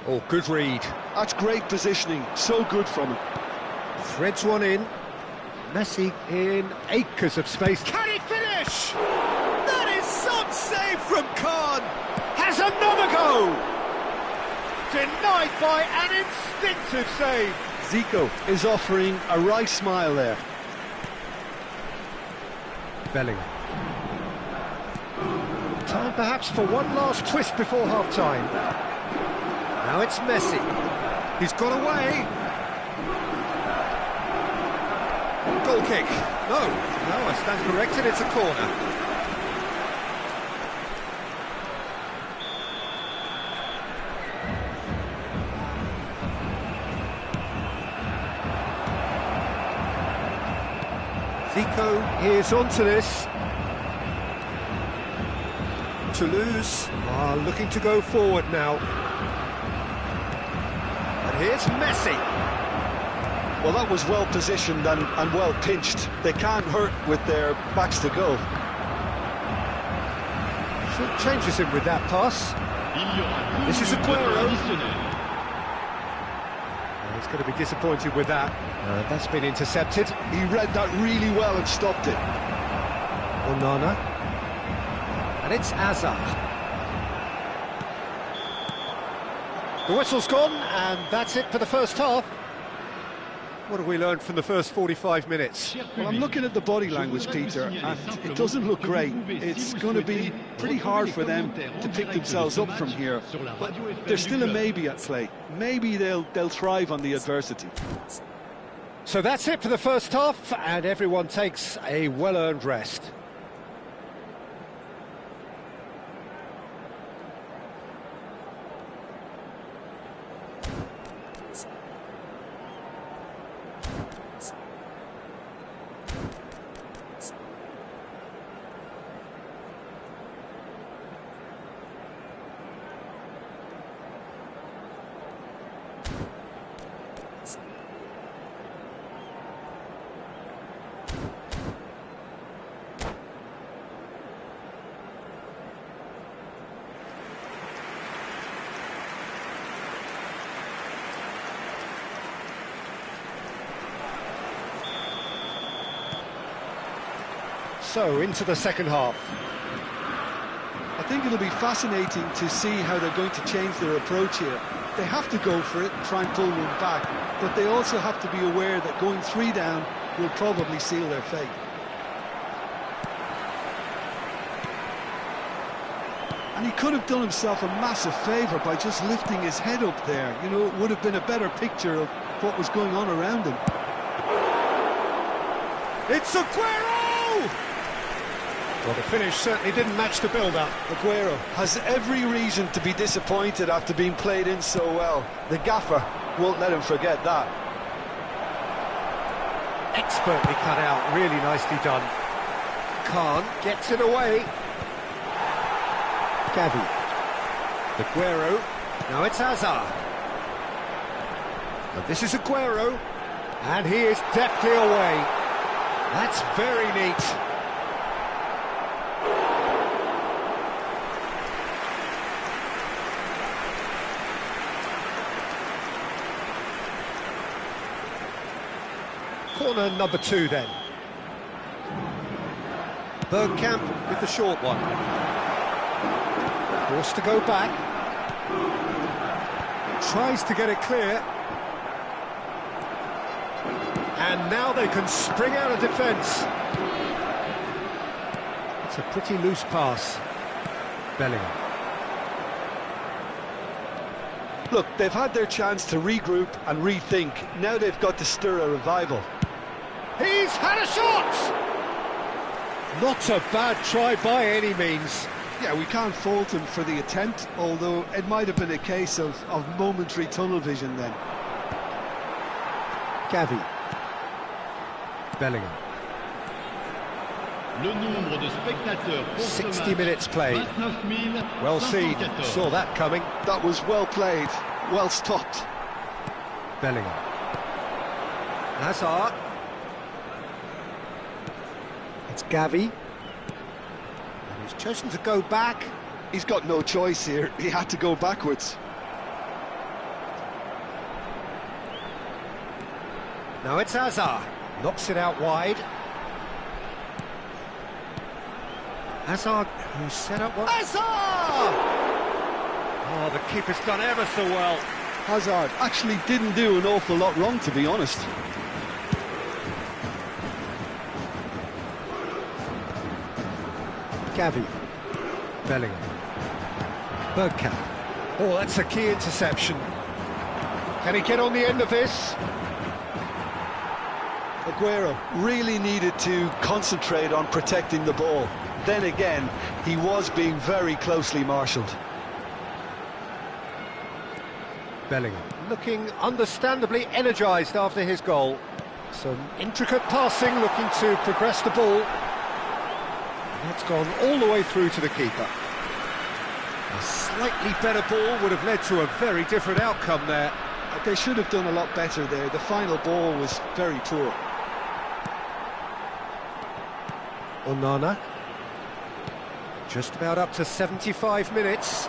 Oh, good read. That's great positioning, so good from him. Threads one in. Messi in acres of space. Can he finish? That is some save from Khan. Has another go. Denied by an instinctive save. Zico is offering a right smile there. Bellingham. Time perhaps for one last twist before half-time. Now it's Messi. He's got away. Goal kick. No, I stand corrected, it's a corner. Zico is onto this. Toulouse are looking to go forward now. And here's Messi. Well, that was well positioned and well pinched. They can't hurt with their backs to goal. Should changes him with that pass. This is Aguero. He's going to be disappointed with that. That's been intercepted. He read that really well and stopped it. Onana. And it's Hazard. The whistle's gone, and that's it for the first half. What have we learned from the first 45 minutes? Well, I'm looking at the body language, Peter, and it doesn't look great. It's going to be pretty hard for them to pick themselves up from here. But there's still a maybe at play. Maybe they'll thrive on the adversity. So that's it for the first half, and everyone takes a well-earned rest. So, into the second half. I think it'll be fascinating to see how they're going to change their approach here. They have to go for it and try and pull one back, but they also have to be aware that going 3 down will probably seal their fate. And he could have done himself a massive favour by just lifting his head up there. You know, it would have been a better picture of what was going on around him. It's Aguero! Well, the finish certainly didn't match the build-up. Aguero has every reason to be disappointed after being played in so well. The gaffer won't let him forget that. Expertly cut out, really nicely done. Khan gets it away. Gavi. Aguero. Now it's Hazard. And this is Aguero. And he is deftly away. That's very neat. Corner number 2 then. Bergkamp with the short one. Forced to go back. Tries to get it clear. And now they can spring out of defence. It's a pretty loose pass. Bellingham. Look, they've had their chance to regroup and rethink. Now they've got to stir a revival. He's had a shot! Not a bad try by any means. Yeah, we can't fault him for the attempt, although it might have been a case of momentary tunnel vision then. Gavi. Bellingham. Le nombre de spectateurs pour ce 60 match, minutes played. 29 Well seen, 514. saw that coming. That was well played, well stopped. Bellingham. Hazard. It's Gavi. And he's chosen to go back. He's got no choice here. He had to go backwards. Now it's Hazard. Knocks it out wide. Hazard, who's set up well. Hazard! Oh, the keeper's done ever so well. Hazard actually didn't do an awful lot wrong, to be honest. Gavi. Bellingham. Bergkamp. Oh, that's a key interception. Can he get on the end of this? Aguero really needed to concentrate on protecting the ball. Then again, he was being very closely marshalled. Bellingham looking understandably energised after his goal. Some intricate passing, looking to progress the ball. And that's gone all the way through to the keeper. A slightly better ball would have led to a very different outcome there. They should have done a lot better there. The final ball was very poor. Onana. Just about up to 75 minutes.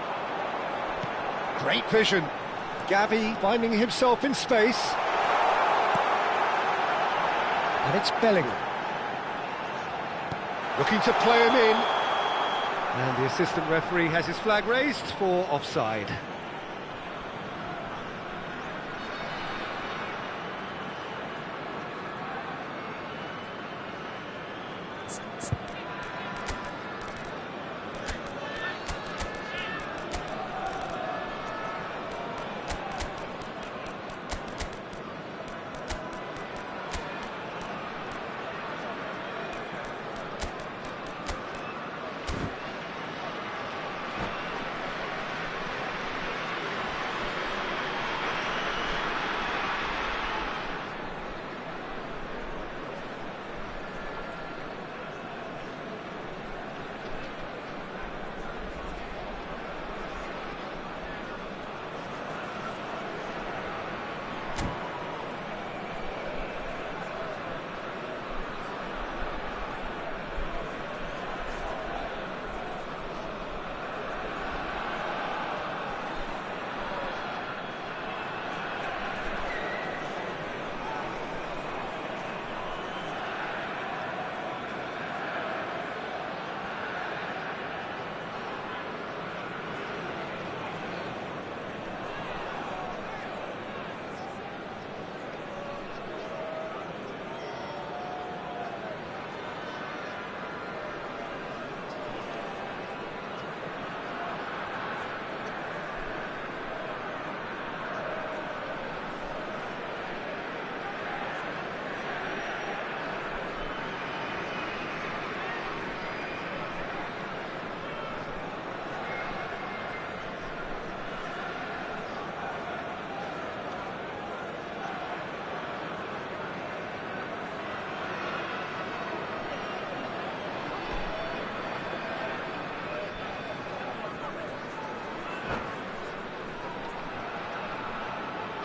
Great vision. Gavi finding himself in space. And it's Bellingham. Looking to play him in. And the assistant referee has his flag raised for offside.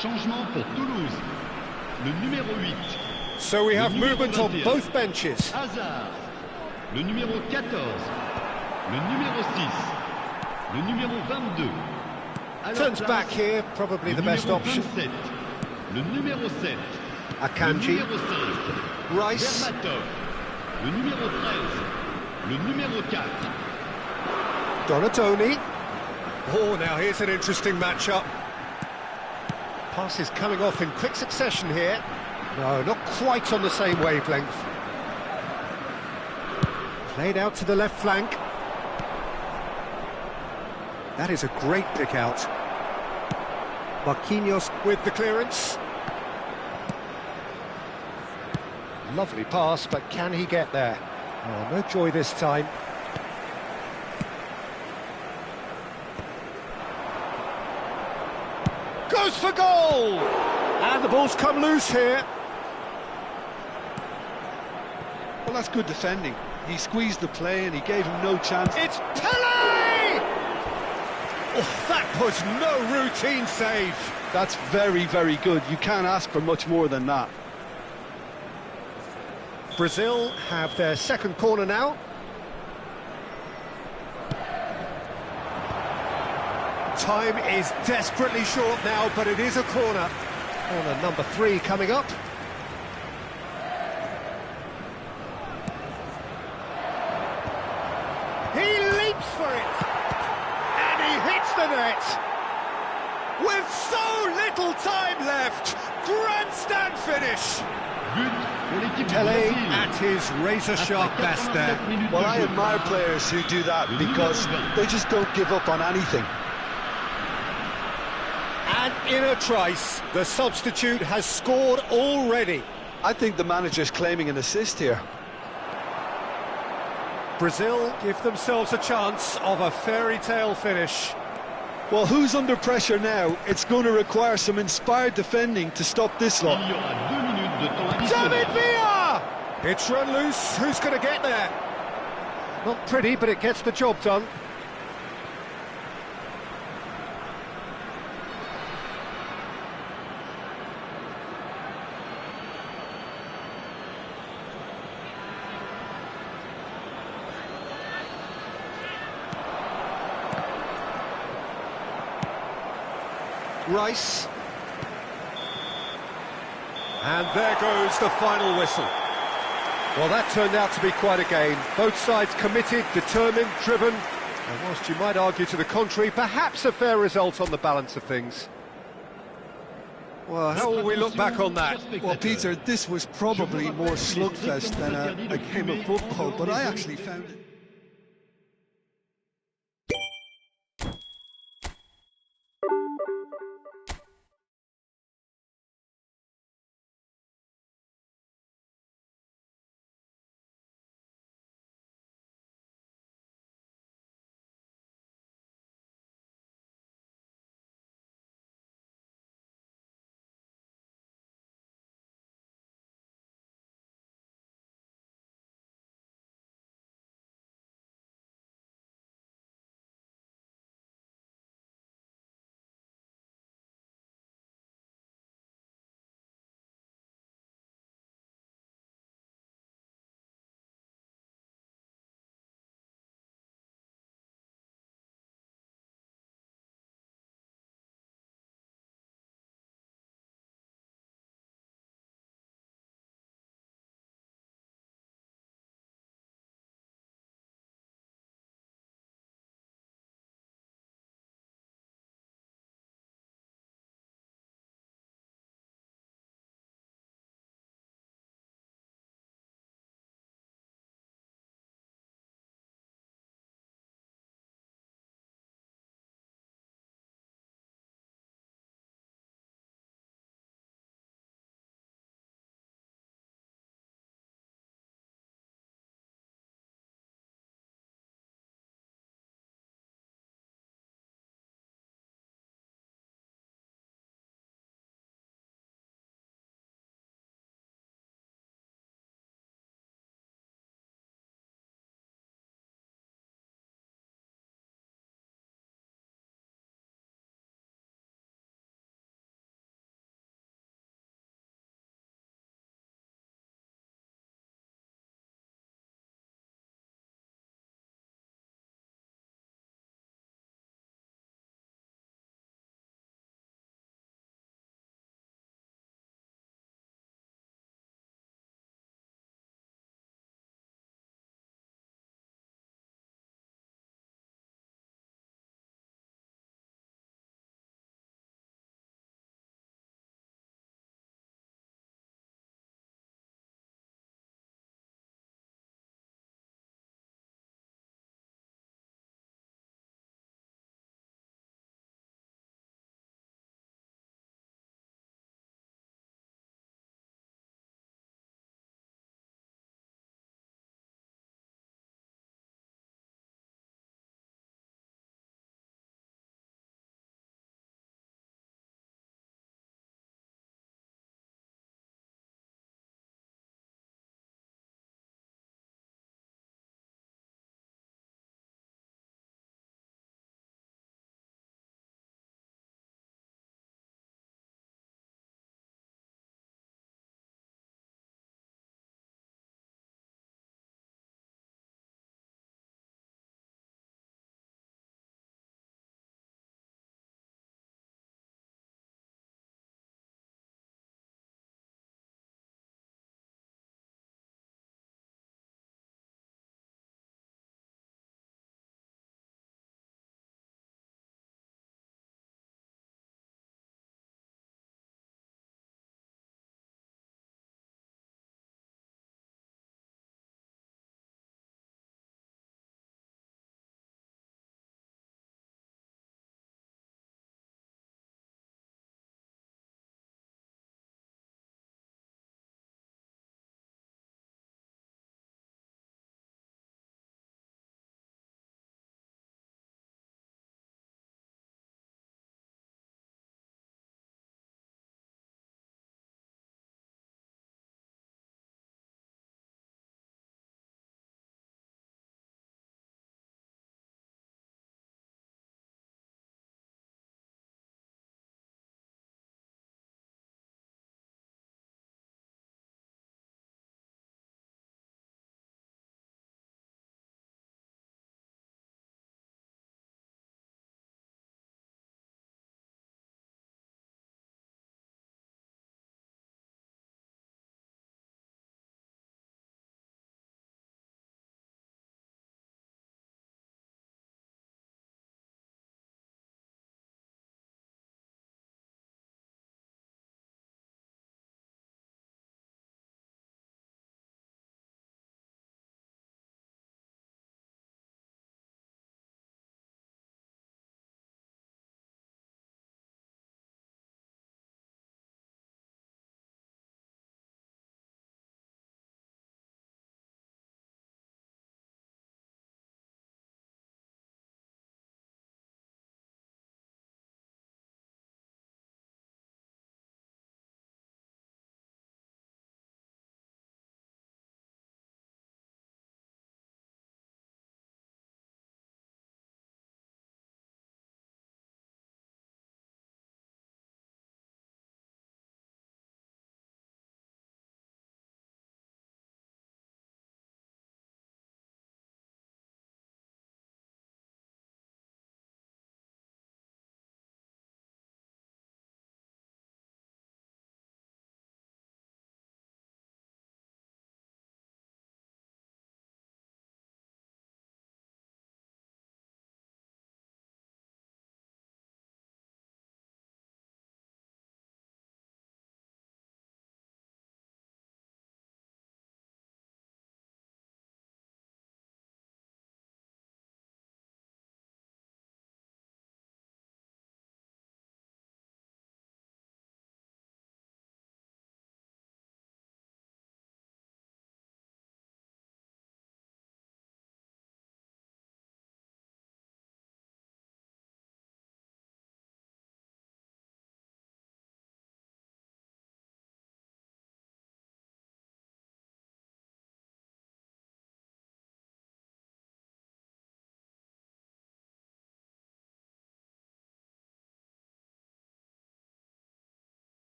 Changement pour Toulouse. Le numéro 8. So we have Le numéro movement on 21. both benches. Hazard. Le numéro 14. Le numéro 6. Le numéro 22. À leur Turns place, back here, probably le the best numéro option. 27. Le numéro 7. Le Akanji, numéro 5. Rice, Berbatov. Le numéro 13. Le numéro 4. Donatoni. Oh, now here's an interesting matchup. Passes coming off in quick succession here. No, not quite on the same wavelength. Played out to the left flank. That is a great pick out. Marquinhos with the clearance. Lovely pass, but can he get there? Oh, no joy this time. Goes for goal! And the ball's come loose here. Well, that's good defending. He squeezed the play and he gave him no chance. It's Pele! Oh, that was no routine save. That's very, very good. You can't ask for much more than that. Brazil have their second corner now. Time is desperately short now, but it is a corner. Corner number 3 coming up. He leaps for it! And he hits the net! With so little time left! Grandstand finish! But pour l'équipe du Pele Brésil. at his razor-sharp best there. Well, I admire players who do that because they just don't give up on anything. And in a trice, the substitute has scored already. I think the manager's claiming an assist here. Brazil give themselves a chance of a fairy tale finish. Well, who's under pressure now? It's going to require some inspired defending to stop this Il lot. y aura 2 minutes de temps David additionnel. Villa! It's run loose, who's going to get there? Not pretty, but it gets the job done. Rice. And there goes the final whistle. Well, that turned out to be quite a game. Both sides committed, determined, driven. And whilst you might argue to the contrary, perhaps a fair result on the balance of things. Well, how will we look back on that? Well, Peter, this was probably more slugfest than a game of football, but I actually found it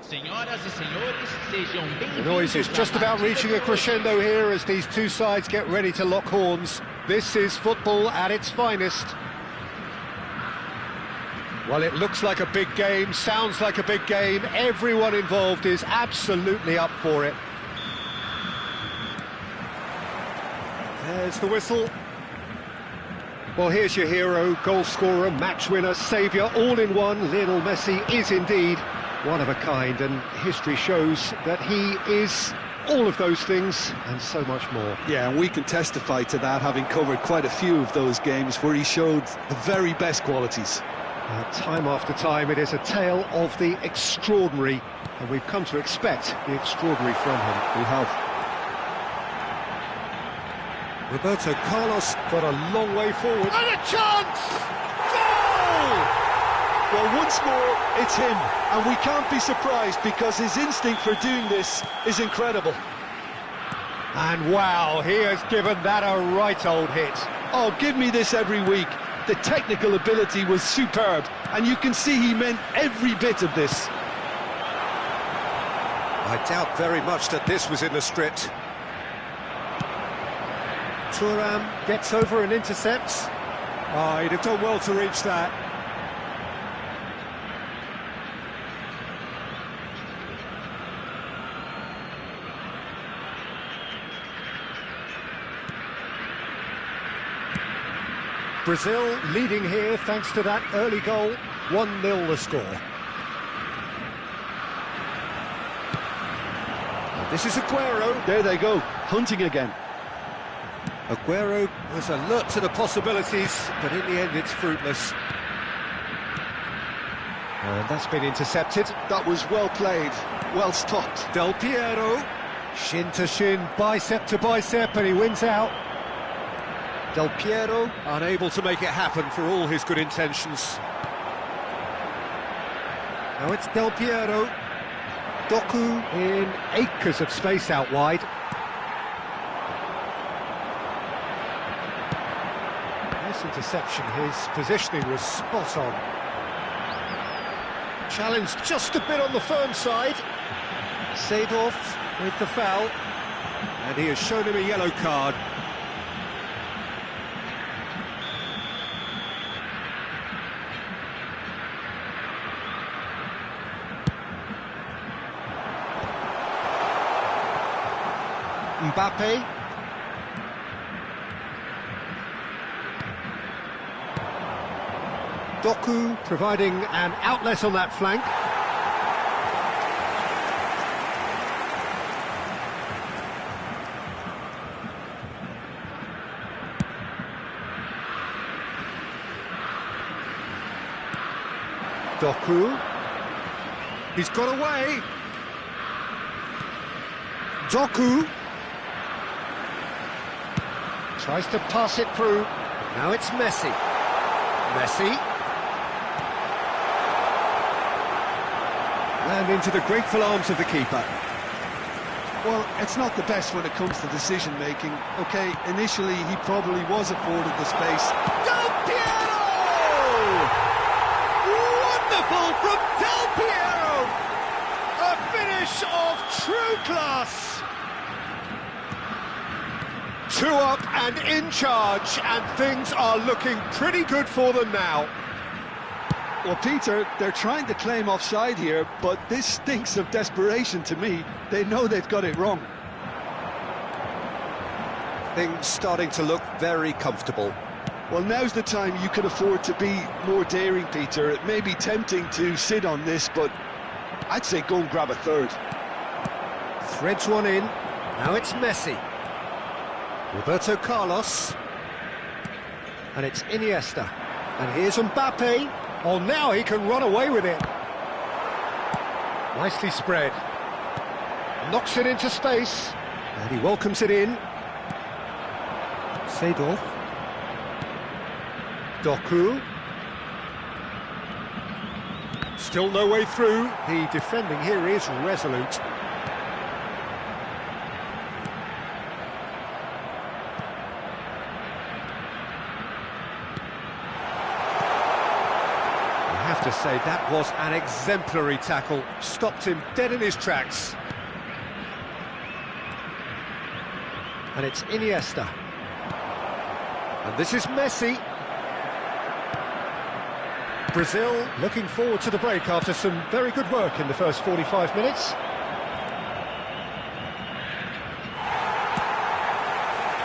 Senhoras e senhores, sejam The bem-vindos. noise is just à about partida reaching a de hoje. crescendo here as these two sides get ready to lock horns. This is football at its finest. Well, it looks like a big game, sounds like a big game. Everyone involved is absolutely up for it. There's the whistle. Well, here's your hero, goal scorer, match winner, saviour, all in one. Lionel Messi is indeed one of a kind, and history shows that he is all of those things and so much more. Yeah, and we can testify to that, having covered quite a few of those games where he showed the very best qualities. Time after time, it is a tale of the extraordinary, and we've come to expect the extraordinary from him. We have. Roberto Carlos got a long way forward. And a chance! Goal! Well, once more, it's him, and we can't be surprised because his instinct for doing this is incredible. And wow, he has given that a right old hit. Oh, give me this every week. The technical ability was superb, and you can see he meant every bit of this. I doubt very much that this was in the script. Thuram gets over and intercepts. Oh, he'd have done well to reach that. Brazil leading here thanks to that early goal. 1-0 the score. And this is Aguero. There they go, hunting again. Aguero was alert to the possibilities, but in the end it's fruitless. And that's been intercepted. That was well played, well stopped. Del Piero, shin to shin, bicep to bicep, and he wins out. Del Piero unable to make it happen for all his good intentions. Now it's Del Piero. Doku in acres of space out wide. Nice interception, his positioning was spot on. Challenge just a bit on the firm side. Seedorf with the foul. And he has shown him a yellow card. Mbappe. Doku providing an outlet on that flank. Doku. He's got away. Doku. Tries to pass it through. Now it's Messi. Messi. And into the grateful arms of the keeper. Well, it's not the best when it comes to decision-making. OK, initially he probably was afforded the space. Del Piero! Wonderful from Del Piero! A finish of true class! 2 up and in charge, and things are looking pretty good for them now. Well, Peter, they're trying to claim offside here, but this stinks of desperation to me. They know they've got it wrong. Things starting to look very comfortable. Well, now's the time you could afford to be more daring, Peter. It may be tempting to sit on this, but I'd say go and grab a third. Threads one in. Now it's Messi. Roberto Carlos. And it's Iniesta. And here's Mbappe. Oh, now he can run away with it. Nicely spread. Knocks it into space. And he welcomes it in. Seedorf. Doku. Still no way through. The defending here is resolute. to say that was an exemplary tackle. Stopped him dead in his tracks. And it's Iniesta. And this is Messi. Brazil looking forward to the break after some very good work in the first 45 minutes.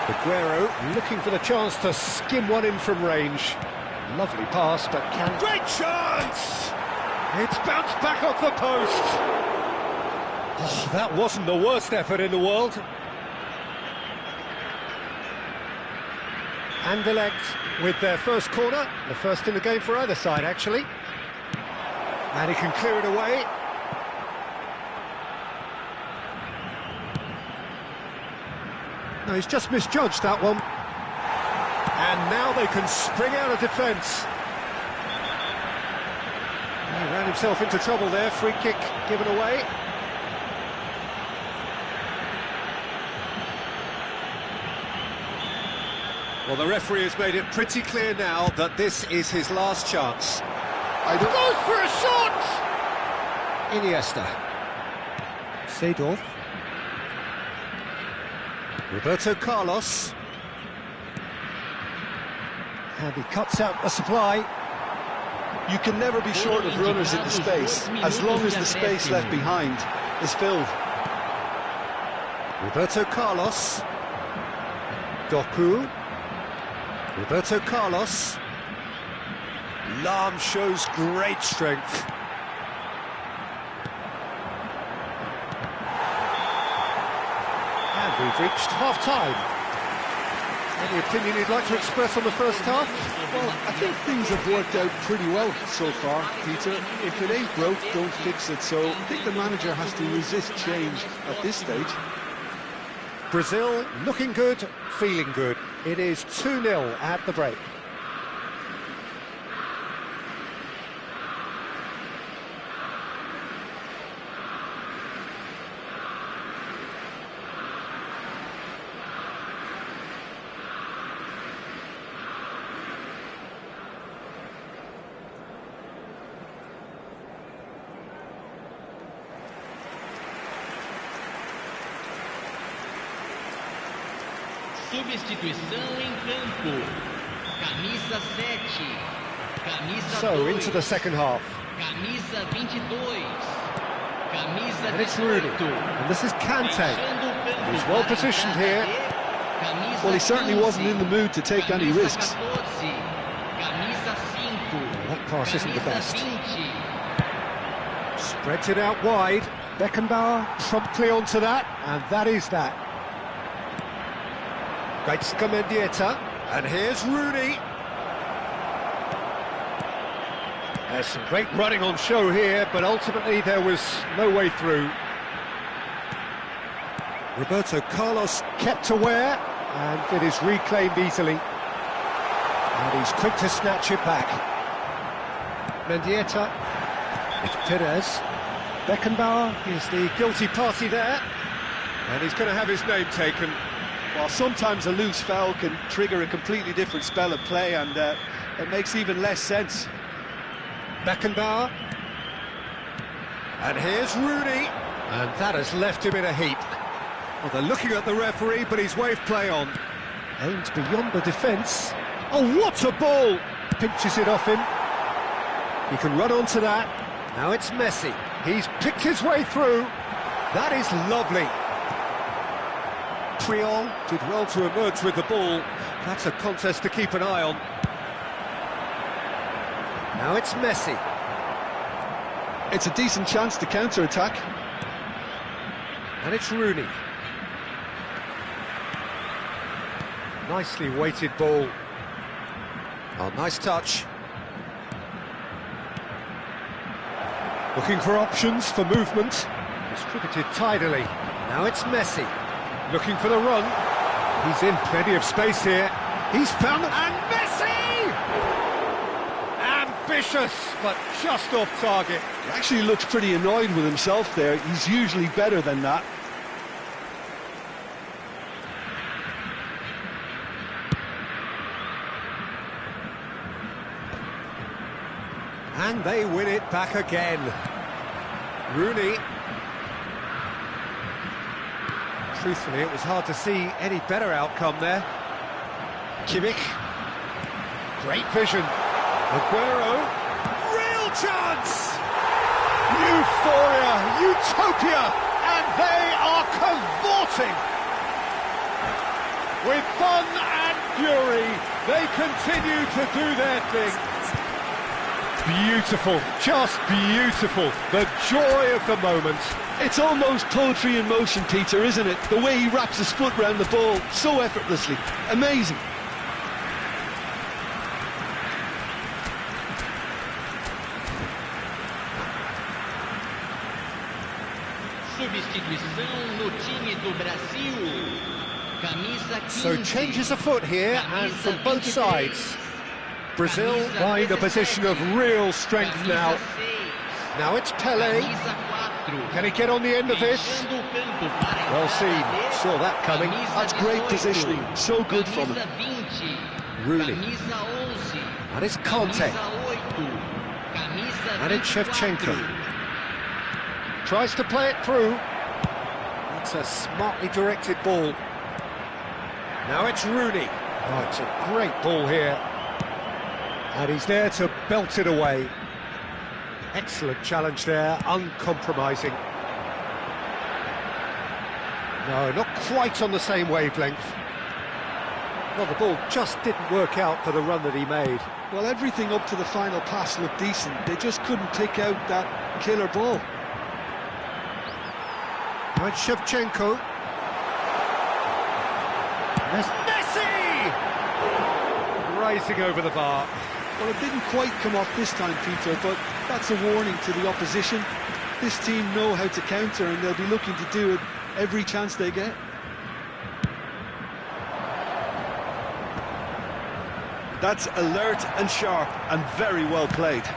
Aguero looking for the chance to skim one in from range. Lovely pass, but can... Great chance! It's bounced back off the post. Oh, that wasn't the worst effort in the world. Anderlecht with their first corner, the first in the game for either side, actually. And he can clear it away. No, he's just misjudged that one. And now they can spring out of defence. He ran himself into trouble there, free kick given away. Well, the referee has made it pretty clear now that this is his last chance. Goes for a shot! Iniesta. Seedorf. Roberto Carlos. And he cuts out the supply. You can never be short of runners into space, as long as the space left behind is filled. Roberto Carlos. Doku. Roberto Carlos. Lahm shows great strength. And we've reached half-time. Any opinion you'd like to express on the first half? Well, I think things have worked out pretty well so far, Peter. If it ain't broke, don't fix it. So I think the manager has to resist change at this stage. Brazil looking good, feeling good. It is 2-0 at the break. Substituição em campo. Camisa 7. Camisa So, 2. into the second half. Camisa 22. Camisa And it's Rooney. 18. And this is Kante. Deixando o campo He's well para positioned a entrada here. de Camisa Well, he certainly 15. wasn't in the mood to take any Camisa risks. 14. Camisa 5. That pass isn't the Camisa best. 20. Spreads it out wide. Beckenbauer promptly onto that, and that is that. Gaizka Mendieta, and here's Rooney. There's some great running on show here, but ultimately there was no way through. Roberto Carlos kept aware, and it is reclaimed easily. And he's quick to snatch it back. Mendieta, it's Perez. Beckenbauer is the guilty party there, and he's going to have his name taken. Well, sometimes a loose foul can trigger a completely different spell of play, and it makes even less sense. Beckenbauer. And here's Rooney. And that has left him in a heap. Well, they're looking at the referee, but he's waved play on. Aims beyond the defence. Oh, what a ball! Pinches it off him. He can run onto that. Now it's Messi. He's picked his way through. That is lovely. Triol did well to emerge with the ball. That's a contest to keep an eye on. Now it's Messi. It's a decent chance to counter-attack. And it's Rooney. Nicely weighted ball. Oh, nice touch. Looking for options for movement. Distributed tidily. Now it's Messi. Looking for the run. He's in plenty of space here. He's found... And Messi! Ambitious, but just off target. He actually looks pretty annoyed with himself there. He's usually better than that. And they win it back again. Rooney. Truthfully, it was hard to see any better outcome there. Kimmich. Great vision. Aguero. Real chance! Euphoria, utopia, and they are cavorting. With fun and fury, they continue to do their thing. Beautiful, just beautiful. The joy of the moment. It's almost poetry in motion, Peter, isn't it? The way he wraps his foot round the ball so effortlessly. Amazing. Substituição no time do Brasil. Camisa 15. So changes afoot here, and from both sides. Brazil find a position of real strength now. Now it's Pelé. Can he get on the end of this? Well seen. Saw that coming. That's great positioning. So good from him. Rooney. And it's Conte. And it's Shevchenko. Tries to play it through. That's a smartly directed ball. Now it's Rooney. Oh, it's a great ball here. And he's there to belt it away. Excellent challenge there, uncompromising. No, not quite on the same wavelength. Well, the ball just didn't work out for the run that he made. Well, everything up to the final pass looked decent. They just couldn't pick out that killer ball. Now it's Shevchenko. There's Messi! Rising over the bar. Well, it didn't quite come off this time, Peter, but that's a warning to the opposition. This team know how to counter, and they'll be looking to do it every chance they get. That's alert and sharp and very well played.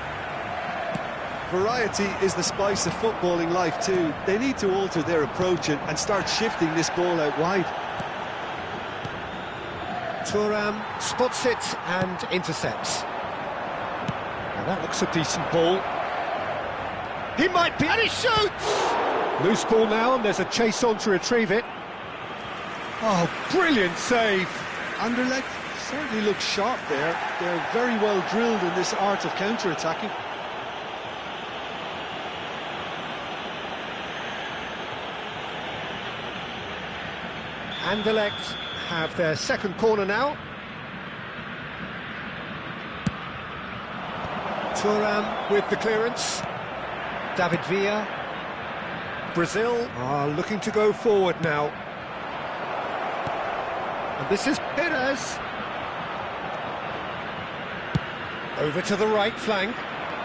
Variety is the spice of footballing life too. They need to alter their approach and start shifting this ball out wide. Thuram spots it and intercepts. Now that looks a decent ball. He might be, and he shoots! Loose ball now, and there's a chase on to retrieve it. Oh, brilliant save! Anderlecht certainly looks sharp there. They're very well drilled in this art of counter-attacking. Anderlecht have their second corner now. Thuram with the clearance. David Villa. Brazil are looking to go forward now. And this is Perez. Over to the right flank.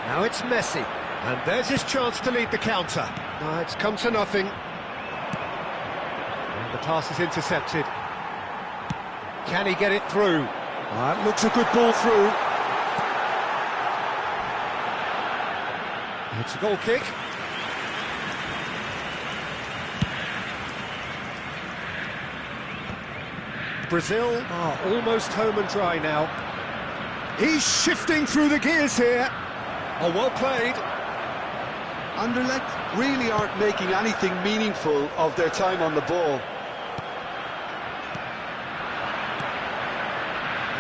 Now it's Messi. And there's his chance to lead the counter. Now it's come to nothing. And the pass is intercepted. Can he get it through? That looks a good ball through. It's a goal kick. Brazil are almost home and dry now. He's shifting through the gears here. Oh, well played. Anderlecht really aren't making anything meaningful of their time on the ball.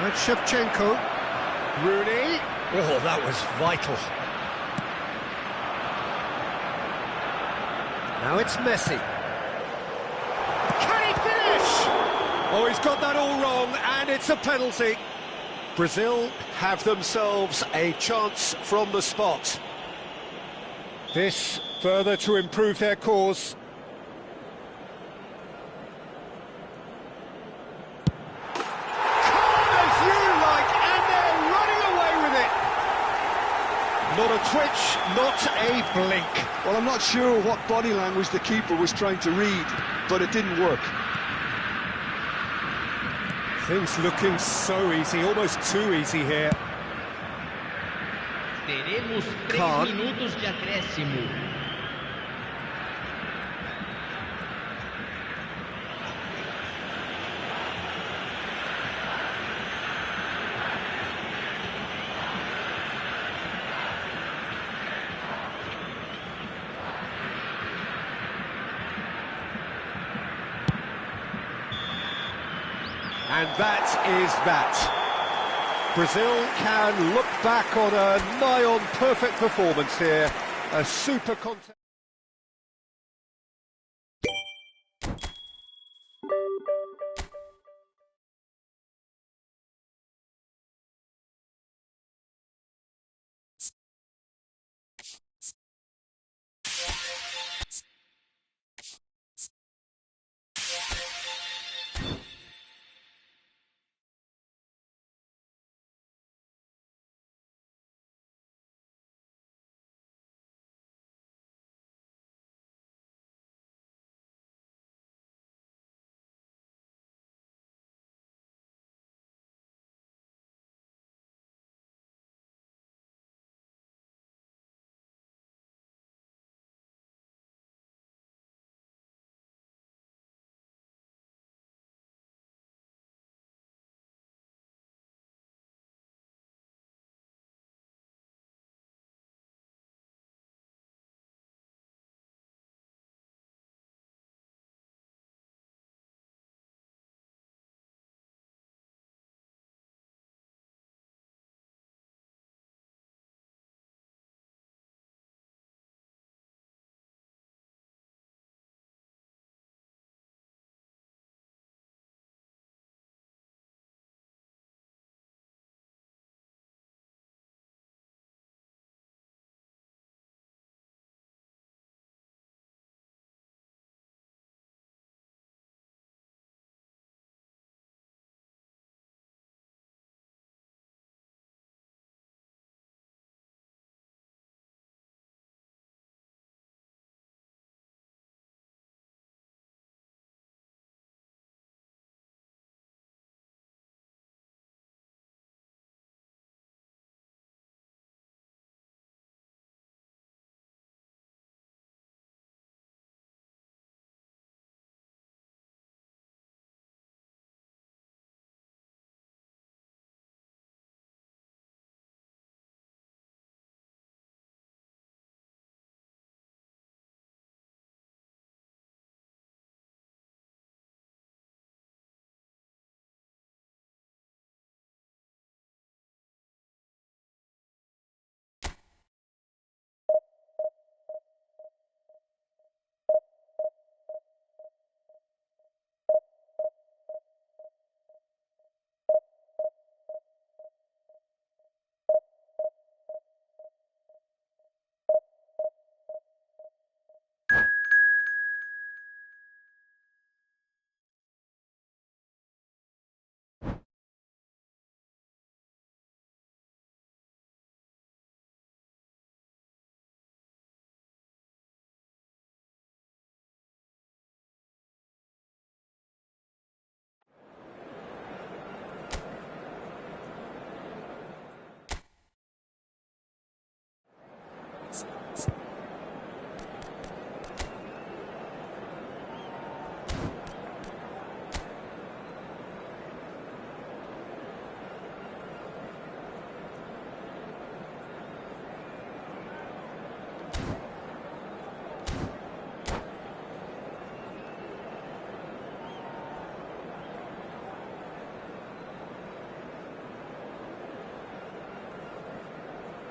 And Shevchenko. Rooney. Oh, that was vital. Now it's Messi. Can he finish? Oh, he's got that all wrong, and it's a penalty. Brazil have themselves a chance from the spot. This further to improve their cause. Calm as you like, and they're running away with it. Not a twitch, not a blink. Well, I'm not sure what body language the keeper was trying to read, but it didn't work. Things looking so easy, almost too easy here. Teremos 3 minutos de acréscimo. And that is that. Brazil can look back on a nigh-on perfect performance here. A super contest.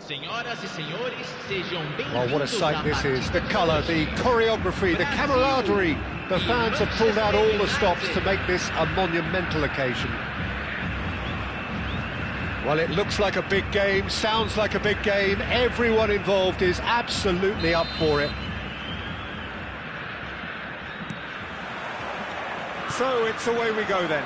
Senhoras e senhores, sejam bem-vindos. Well, what a sight this is. The colour, the choreography, the camaraderie. The fans have pulled out all the stops to make this a monumental occasion. Well, it looks like a big game, sounds like a big game. Everyone involved is absolutely up for it. So it's away we go then.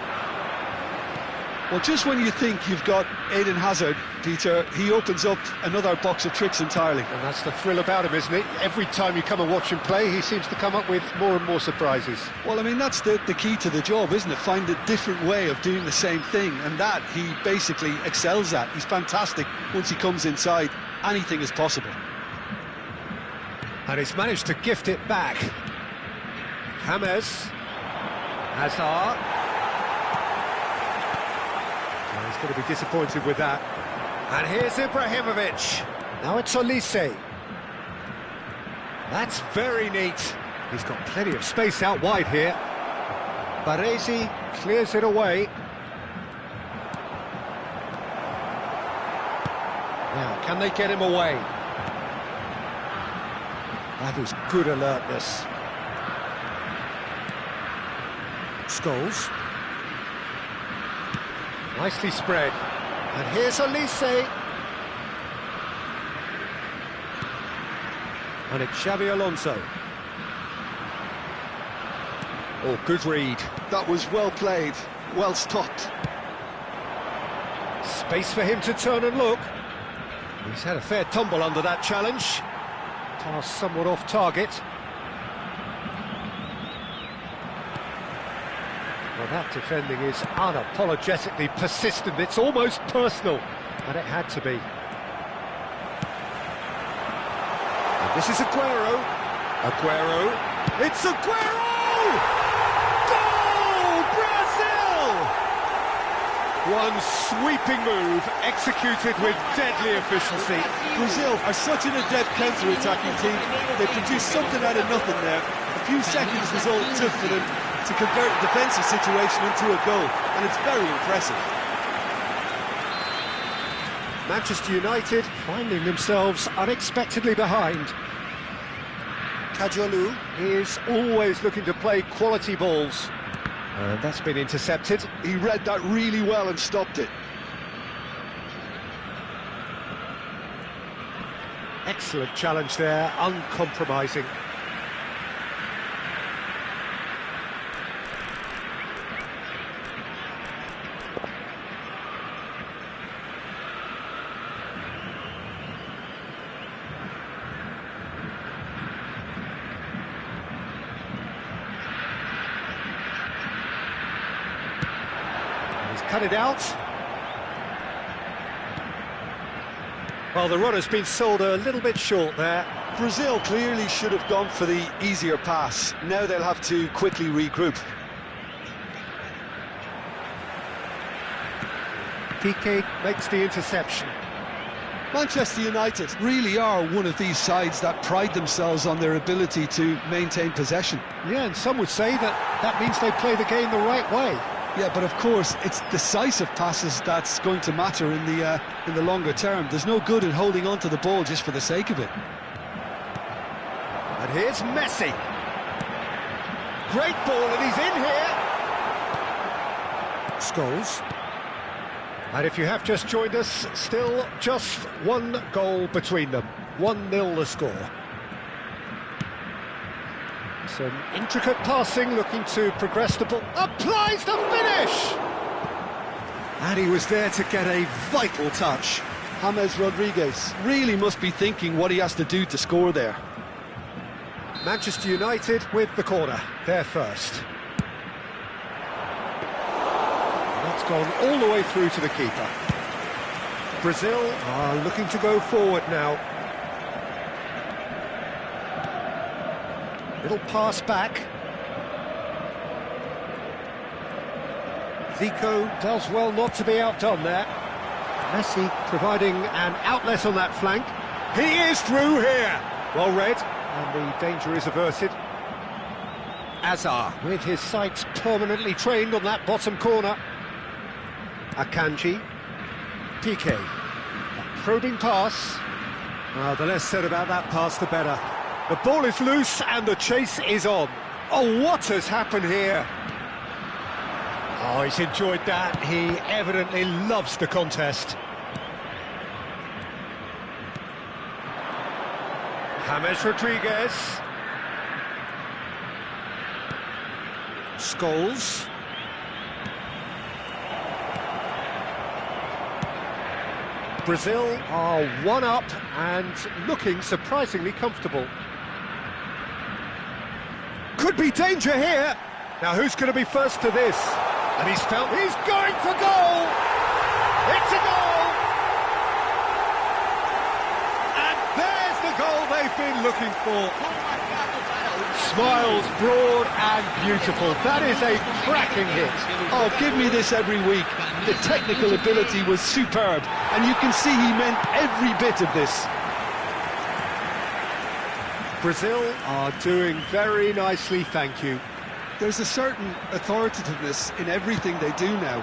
Well, just when you think you've got Eden Hazard, Peter, he opens up another box of tricks entirely. And that's the thrill about him, isn't it? Every time you come and watch him play, he seems to come up with more and more surprises. Well, I mean, that's the key to the job, isn't it? Find a different way of doing the same thing, and that he basically excels at. He's fantastic. Once he comes inside, anything is possible. And he's managed to gift it back. James. Hazard. Well, he's going to be disappointed with that. And here's Ibrahimovic. Now it's Olise. That's very neat. He's got plenty of space out wide here. Baresi clears it away. Now, can they get him away? That is good alertness. Scholes. Nicely spread. And here's Elise. And it's Xabi Alonso. Oh, good read. That was well played, well stopped. Space for him to turn and look. He's had a fair tumble under that challenge. Pass somewhat off target. Well, that defending is unapologetically persistent. It's almost personal, and it had to be. And this is Aguero. Aguero. It's Aguero! Goal! Brazil! One sweeping move, executed with deadly efficiency. Brazil are such an adept counter-attacking team. They produced something out of nothing there. A few seconds was all it took for them to convert a defensive situation into a goal, and it's very impressive. Manchester United finding themselves unexpectedly behind. Kajolu is always looking to play quality balls. And that's been intercepted. He read that really well and stopped it. Excellent challenge there, uncompromising. Cut it out. Well, the run has been sold a little bit short there. Brazil clearly should have gone for the easier pass. Now they'll have to quickly regroup. Piqué makes the interception. Manchester United really are one of these sides that pride themselves on their ability to maintain possession. Yeah, and some would say that means they play the game the right way. Yeah, but of course, it's decisive passes that's going to matter in the longer term. There's no good in holding on to the ball just for the sake of it. And here's Messi. Great ball, and he's in here. Scholes. And if you have just joined us, still just one goal between them. 1-0 the score. Some intricate passing, looking to progress the ball. Applies the finish! And he was there to get a vital touch. James Rodriguez really must be thinking what he has to do to score there. Manchester United with the corner, they're first. That's gone all the way through to the keeper. Brazil are looking to go forward now. Little pass back. Zico does well not to be outdone there. Messi providing an outlet on that flank. He is through here. Well read, and the danger is averted. Azar with his sights permanently trained on that bottom corner. Akanji. Piqué. A probing pass. The less said about that pass, the better. The ball is loose and the chase is on. Oh, what has happened here? Oh, he's enjoyed that. He evidently loves the contest. James Rodriguez. Scholes. Brazil are one up and looking surprisingly comfortable. Could be danger here. Now who's going to be first to this? And he's going for goal! It's a goal! And there's the goal they've been looking for. Smiles broad and beautiful. That is a cracking hit. Oh, give me this every week. The technical ability was superb, and you can see he meant every bit of this. Brazil are doing very nicely, thank you. There's a certain authoritativeness in everything they do now.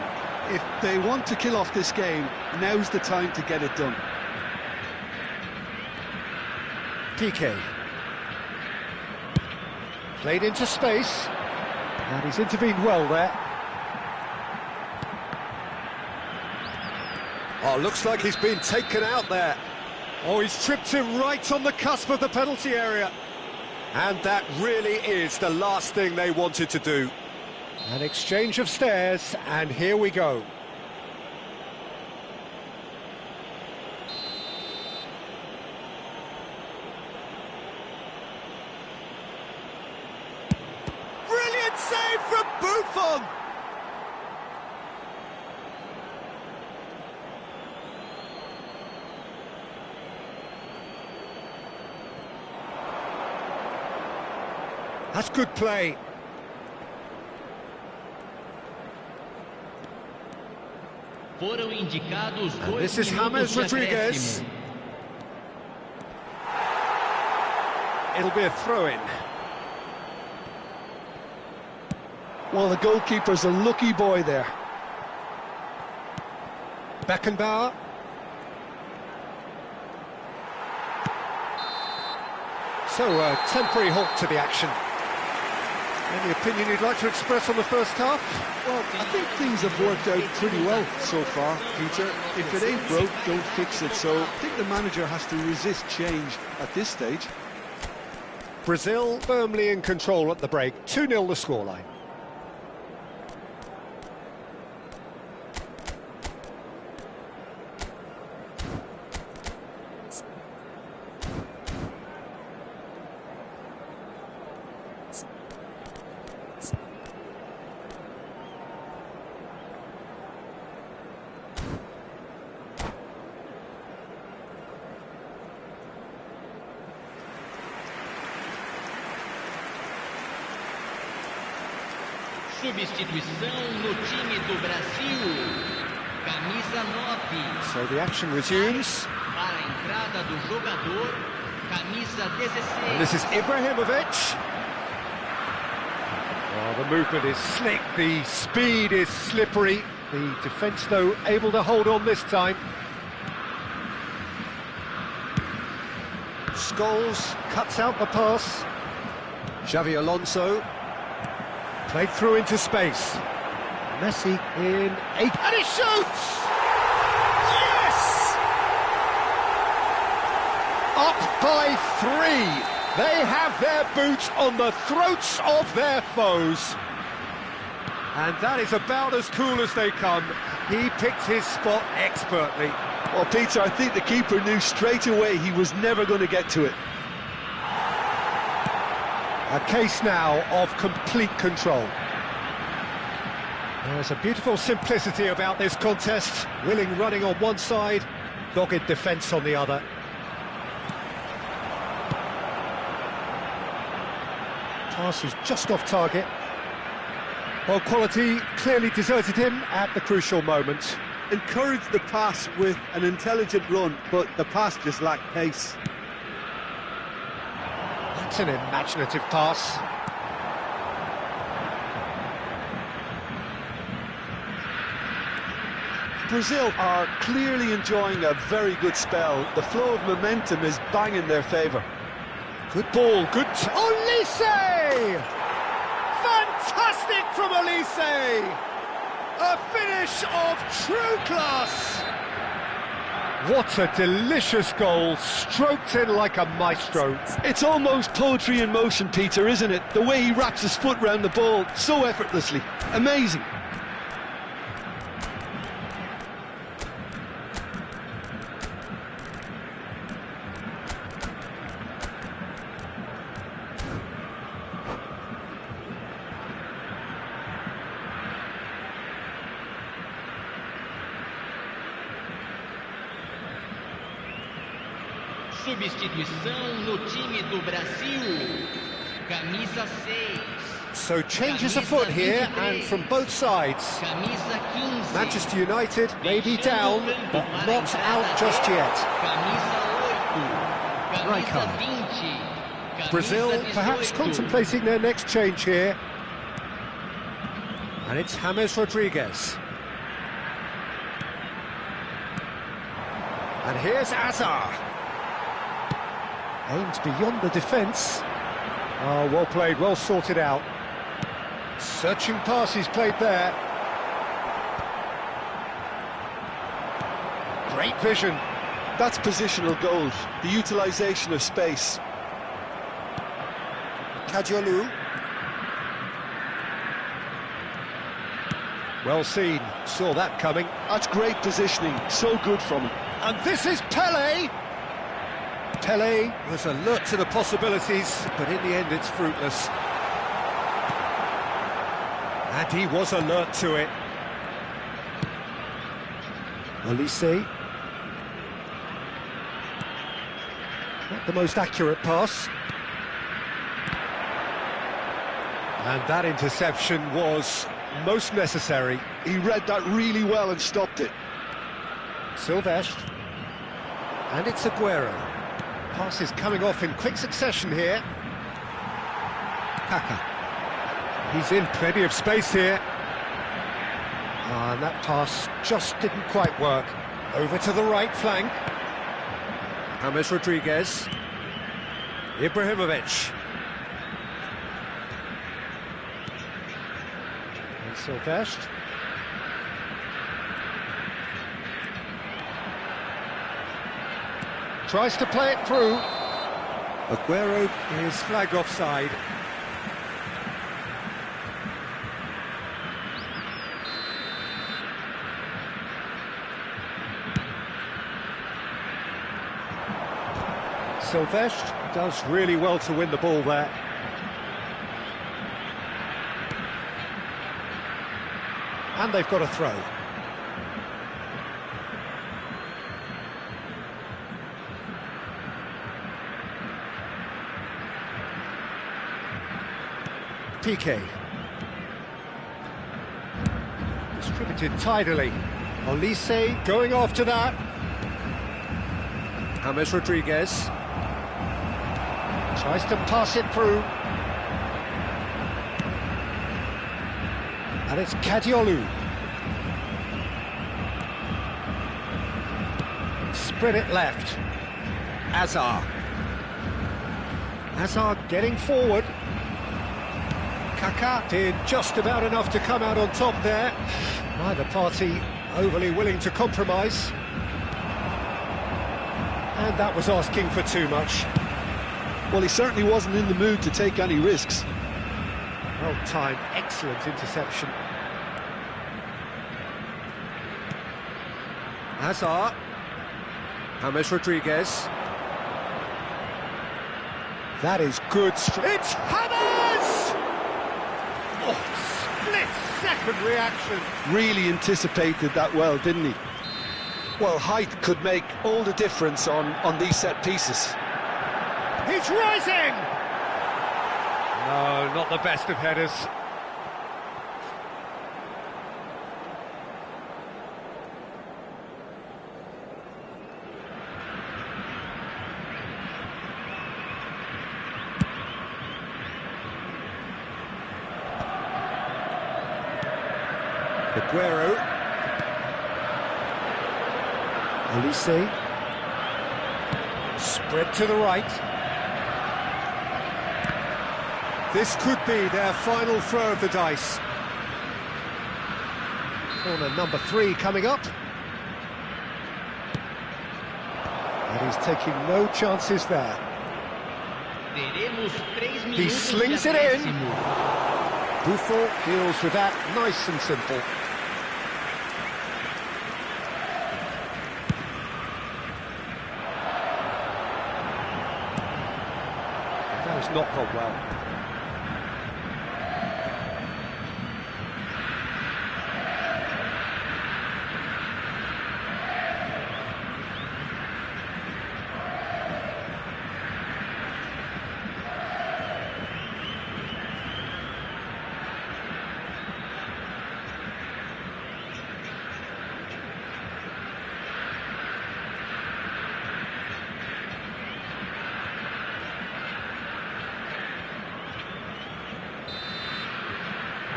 If they want to kill off this game, now's the time to get it done. Piqué. Played into space, and he's intervened well there. Oh, looks like he's been taken out there. Oh, he's tripped him right on the cusp of the penalty area. And that really is the last thing they wanted to do. An exchange of stares, and here we go. Brilliant save from Buffon! That's good play. Foram indicados And dois this is minutos James de Rodriguez. acréscimo. It'll be a throw-in. Well, the goalkeeper's a lucky boy there. Beckenbauer. So, a temporary halt to the action. Any opinion you'd like to express on the first half? Well, I think things have worked out pretty well so far, Peter. If it ain't broke, don't fix it. So I think the manager has to resist change at this stage. Brazil firmly in control at the break. 2-0 the scoreline. Substituição no time do Brasil. Camisa 9. So the action resumes. Para a entrada do jogador, camisa 16. And this is Ibrahimovic. Oh, the movement is slick, the speed is slippery. The defence, though, able to hold on this time. Scholes cuts out the pass. Xavi Alonso. Played through into space. Messi in 8. And he shoots! Yes! Up by 3. They have their boot on the throats of their foes. And that is about as cool as they come. He picked his spot expertly. Well, Peter, I think the keeper knew straight away he was never going to get to it. A case now of complete control. There's a beautiful simplicity about this contest. Willing running on one side, dogged defence on the other. Pass is just off target. Well, quality clearly deserted him at the crucial moment. Encouraged the pass with an intelligent run, but the pass just lacked pace. That's an imaginative pass. Brazil are clearly enjoying a very good spell. The flow of momentum is bang in their favour. Good ball, good... Olise! Fantastic from Olise! A finish of true class! What a delicious goal, stroked in like a maestro. It's almost poetry in motion, Peter, isn't it? The way he wraps his foot round the ball so effortlessly. Amazing. Substituição no time do Brasil. Camisa 6. So changes afoot here, and from both sides. Camisa 15. Manchester United may be down, but not out just yet. Camisa 8. Right Camisa card. 20. Camisa Brazil perhaps 18. contemplating their next change here. And it's James Rodriguez. And here's Azar. Aimed beyond the defence. Oh, well played, well sorted out. Searching pass he's played there. Great vision. That's positional goals, the utilisation of space. Kadiolu. Well seen, saw that coming. That's great positioning, so good from him. And this is Pele! Pele was alert to the possibilities, but in the end it's fruitless. And he was alert to it. Elise. Not the most accurate pass. And that interception was most necessary. He read that really well and stopped it. Silvestre. And it's Aguero. Passes coming off in quick succession here. Kaka. He's in plenty of space here. And that pass just didn't quite work. Over to the right flank. James Rodriguez. Ibrahimovic. And Silvestre. Tries to play it through. Aguero is flagged offside. Silvestre does really well to win the ball there. And they've got a throw. Piqué. Distributed tidily. Olise going after that. James Rodriguez. Tries to pass it through. And it's Kadiolu. Spread it left. Azar. Azar getting forward. Kaka did just about enough to come out on top there. Neither party overly willing to compromise. And that was asking for too much. Well, he certainly wasn't in the mood to take any risks. Well timed, excellent interception. Hazard. James Rodriguez. That is good. It's James! Oh, split-second reaction. Really anticipated that well, didn't he? Well, height could make all the difference on these set pieces. He's rising! No, not the best of headers. Aguero. Elise. Spread to the right. This could be their final throw of the dice. Corner number 3 coming up. And he's taking no chances there. He slings it in. Buffon deals with that nice and simple. That has not gone well.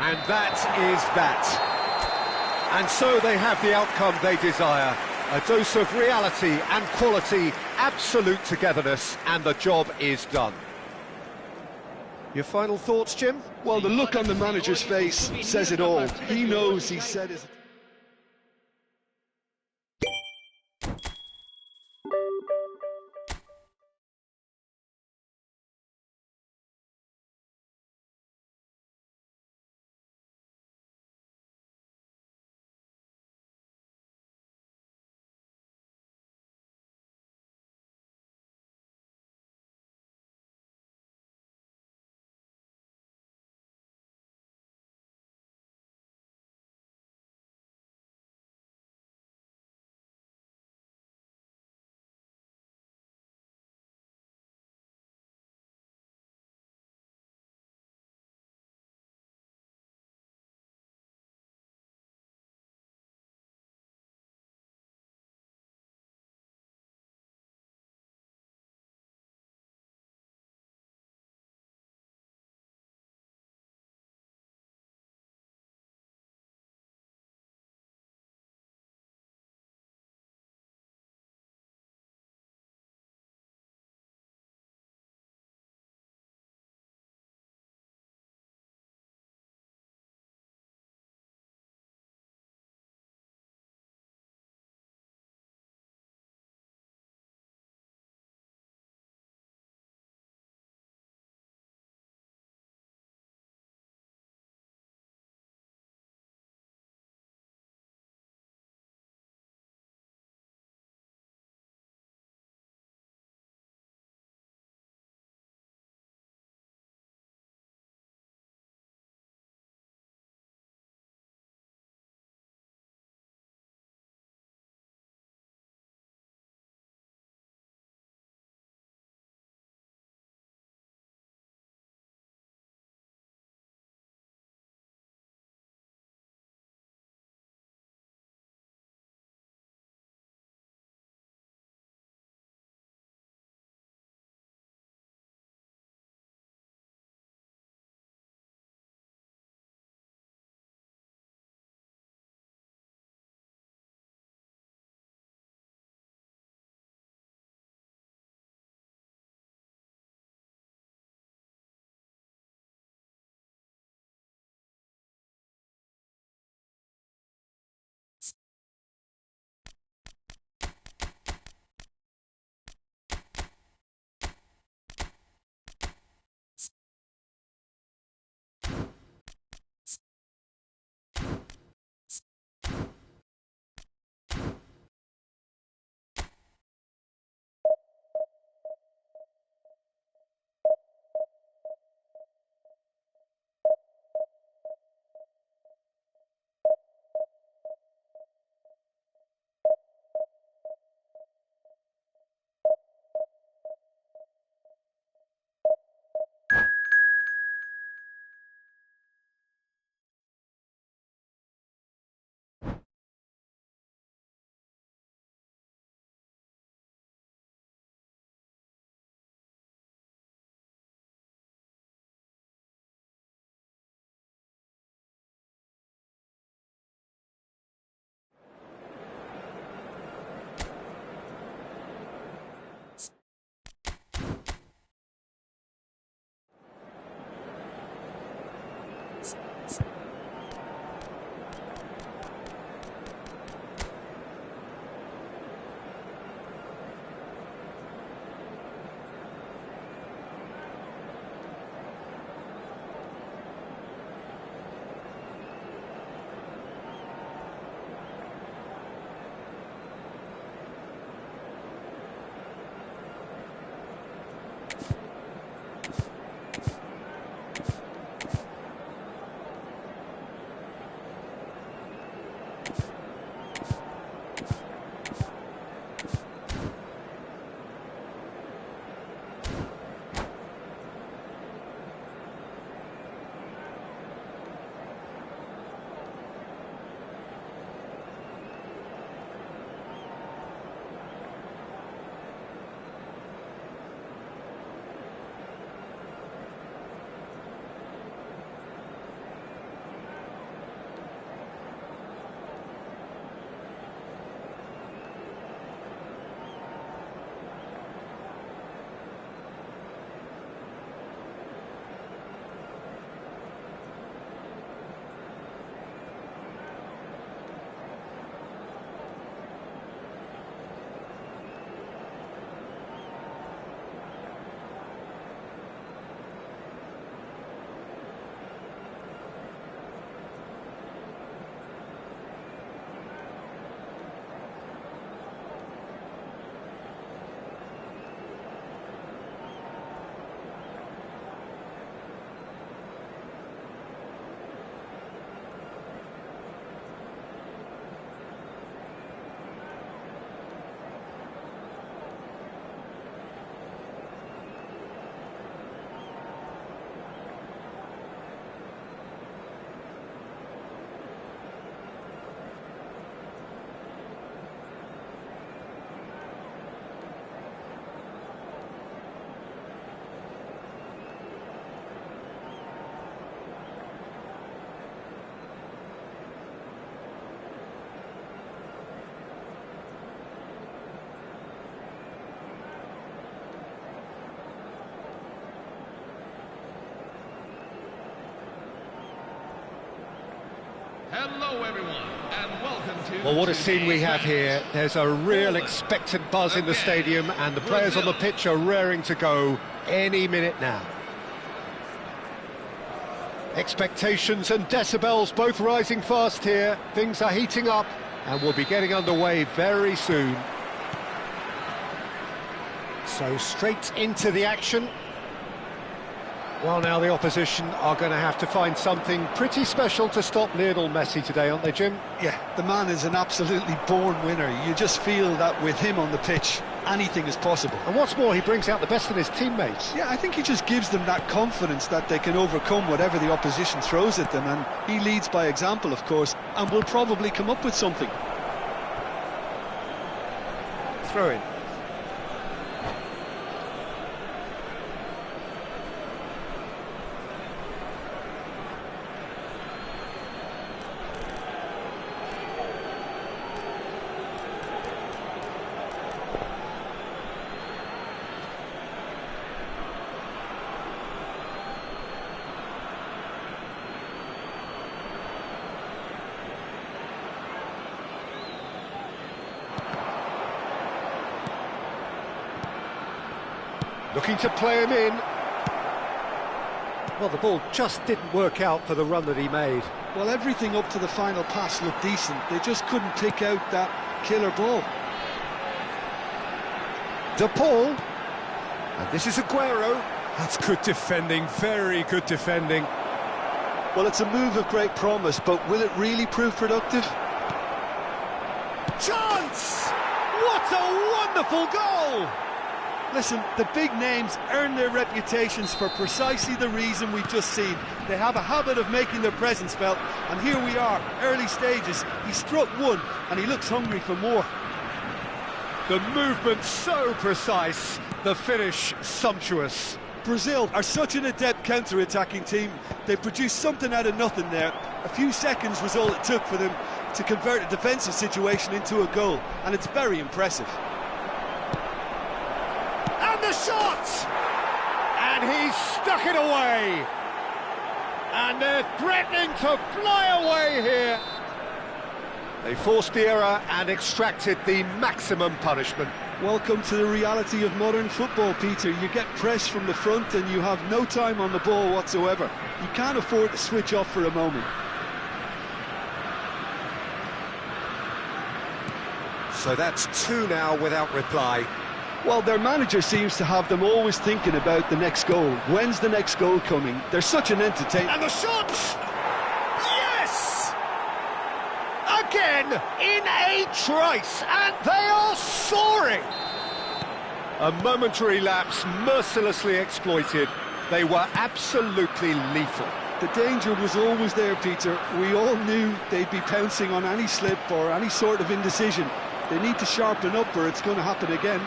And that is that. And so they have the outcome they desire. A dose of reality and quality, absolute togetherness, and the job is done. Your final thoughts, Jim? Well, the look on the manager's face says it all. He knows he said his... Hello, everyone, and welcome to... Well, what a scene we have today's here. There's a real expectant buzz in the stadium, and the players on the pitch are raring to go any minute now. Expectations and decibels both rising fast here. Things are heating up, and we'll be getting underway very soon. So straight into the action. Well, now the opposition are going to have to find something pretty special to stop Lionel Messi today, aren't they, Jim? Yeah, the man is an absolutely born winner. You just feel that with him on the pitch, anything is possible. And what's more, he brings out the best in his teammates. Yeah, I think he just gives them that confidence that they can overcome whatever the opposition throws at them, and he leads by example, of course, and will probably come up with something. Throw in. Looking to play him in. Well, the ball just didn't work out for the run that he made. Well, everything up to the final pass looked decent. They just couldn't pick out that killer ball. De Paul. And this is Aguero. That's good defending, very good defending. Well, it's a move of great promise, but will it really prove productive? Chance! What a wonderful goal! Listen, the big names earn their reputations for precisely the reason we've just seen. They have a habit of making their presence felt, and here we are, early stages. He struck one, and he looks hungry for more. The movement so precise, the finish sumptuous. Brazil are such an adept counter-attacking team. They produced something out of nothing there. A few seconds was all it took for them to convert a defensive situation into a goal, and it's very impressive. The shot! And he's stuck it away! And they're threatening to fly away here! They forced the error and extracted the maximum punishment. Welcome to the reality of modern football, Peter. You get pressed from the front and you have no time on the ball whatsoever. You can't afford to switch off for a moment. So that's two now without reply. Well, their manager seems to have them always thinking about the next goal. When's the next goal coming? They're such an entertainment. And the shot! Yes! Again, in a trice, and they are soaring! A momentary lapse mercilessly exploited. They were absolutely lethal. The danger was always there, Peter. We all knew they'd be pouncing on any slip or any sort of indecision. They need to sharpen up or it's going to happen again.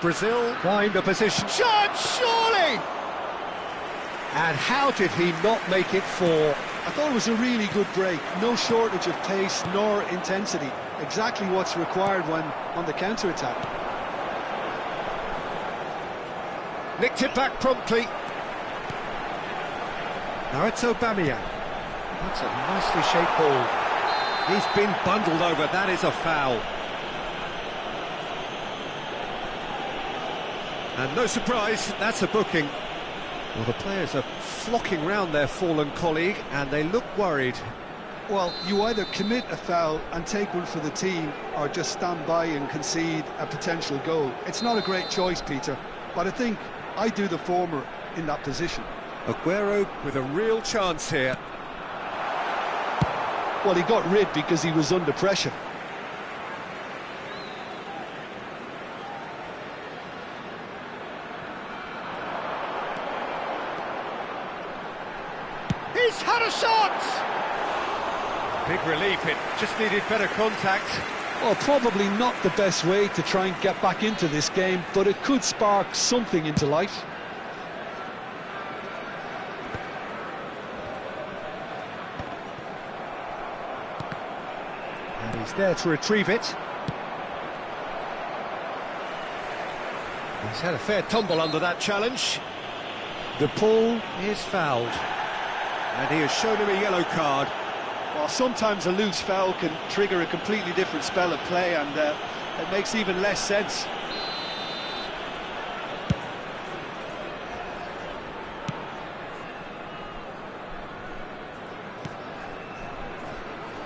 Brazil find a position. Chance, surely! And how did he not make it four? I thought it was a really good break. No shortage of pace nor intensity. Exactly what's required when on the counter-attack. Nicked it back promptly. Now it's Aubameyang. That's a nicely shaped ball. He's been bundled over. That is a foul. And no surprise, that's a booking. Well, the players are flocking round their fallen colleague, and they look worried. Well, you either commit a foul and take one for the team, or just stand by and concede a potential goal. It's not a great choice, Peter, but I think I do the former in that position. Aguero with a real chance here. Well, he got rid because he was under pressure. He's had a shot! Big relief, it just needed better contact. Well, probably not the best way to try and get back into this game, but it could spark something into life. And he's there to retrieve it. He's had a fair tumble under that challenge. De Paul is fouled. And he has shown him a yellow card. Well, sometimes a loose foul can trigger a completely different spell of play, and it makes even less sense.